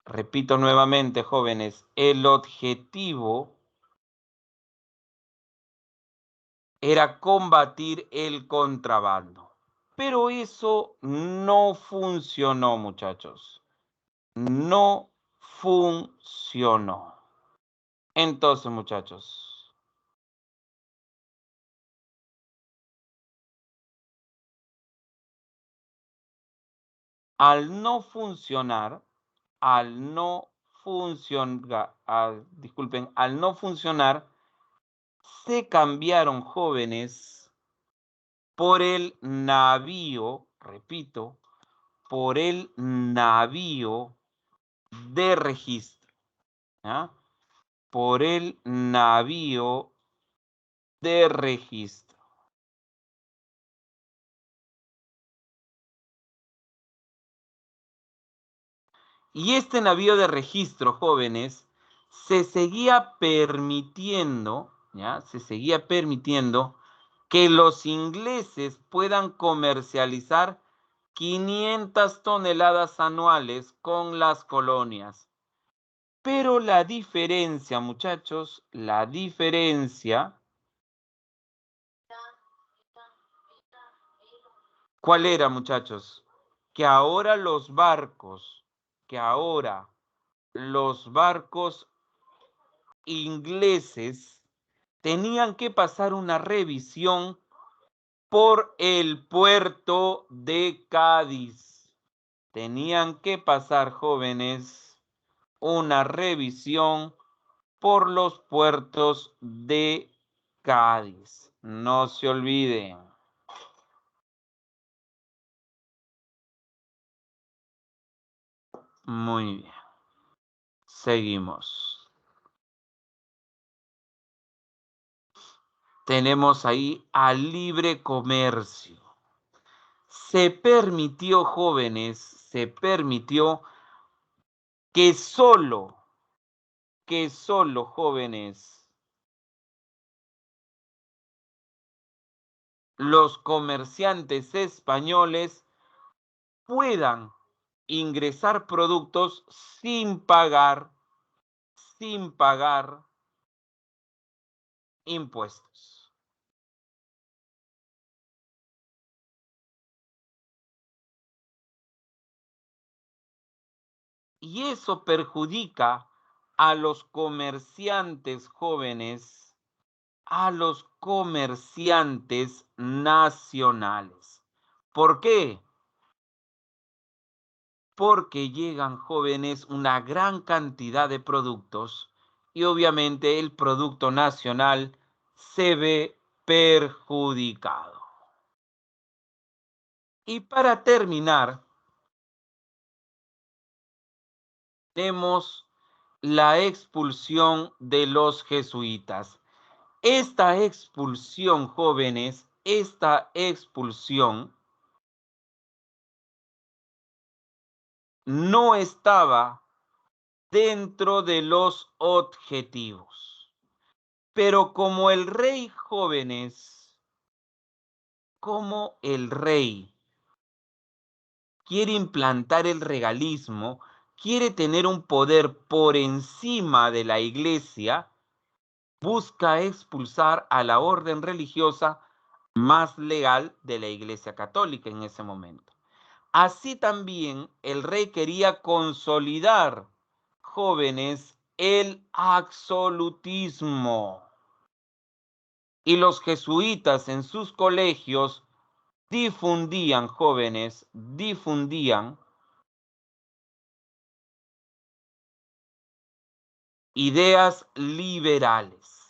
repito nuevamente, jóvenes, el objetivo era combatir el contrabando. Pero eso no funcionó, muchachos. No funcionó. Entonces, muchachos, al no funcionar, al no funcionar, se cambiaron, jóvenes, por el navío, repito, por el navío de registro, ¿ya? Por el navío de registro. Y este navío de registro, jóvenes, se seguía permitiendo, ¿ya? Se seguía permitiendo que los ingleses puedan comercializar 500 toneladas anuales con las colonias. Pero la diferencia, muchachos, la diferencia, ¿cuál era, muchachos? Que ahora los barcos ingleses tenían que pasar una revisión por el puerto de Cádiz. Tenían que pasar, jóvenes, una revisión por los puertos de Cádiz. No se olviden. Muy bien. Seguimos. Tenemos ahí al libre comercio. Se permitió, jóvenes, se permitió que solo, jóvenes, los comerciantes españoles puedan ingresar productos sin pagar impuestos. Y eso perjudica a los comerciantes jóvenes, a los comerciantes nacionales. ¿Por qué? Porque llegan, jóvenes, una gran cantidad de productos y obviamente el producto nacional se ve perjudicado. Y para terminar, tenemos la expulsión de los jesuitas. Esta expulsión, jóvenes, esta expulsión no estaba dentro de los objetivos. Pero como el rey, jóvenes, como el rey quiere implantar el regalismo, quiere tener un poder por encima de la iglesia, busca expulsar a la orden religiosa más legal de la Iglesia Católica en ese momento. Así también el rey quería consolidar, jóvenes, el absolutismo. Y los jesuitas en sus colegios difundían, jóvenes, difundían ideas liberales.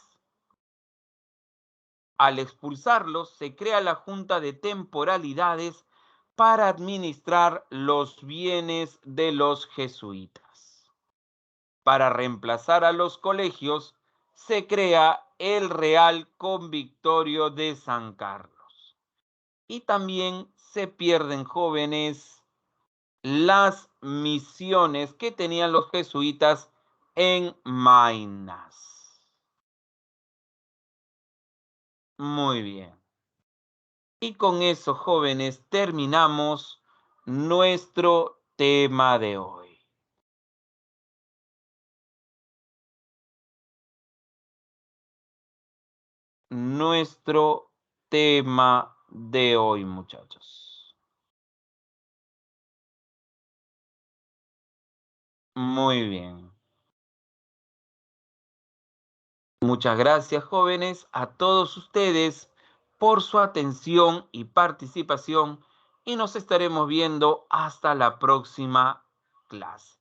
Al expulsarlos, se crea la Junta de Temporalidades para administrar los bienes de los jesuitas. para reemplazar a los colegios, se crea el Real Convictorio de San Carlos. Y también se pierden, jóvenes, las misiones que tenían los jesuitas en Maynas. Muy bien. Y con eso, jóvenes, terminamos nuestro tema de hoy. Nuestro tema de hoy, muchachos. Muy bien. Muchas gracias, jóvenes, a todos ustedes por su atención y participación y nos estaremos viendo hasta la próxima clase,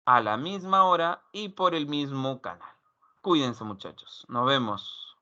a la misma hora y por el mismo canal. Cuídense, muchachos. Nos vemos.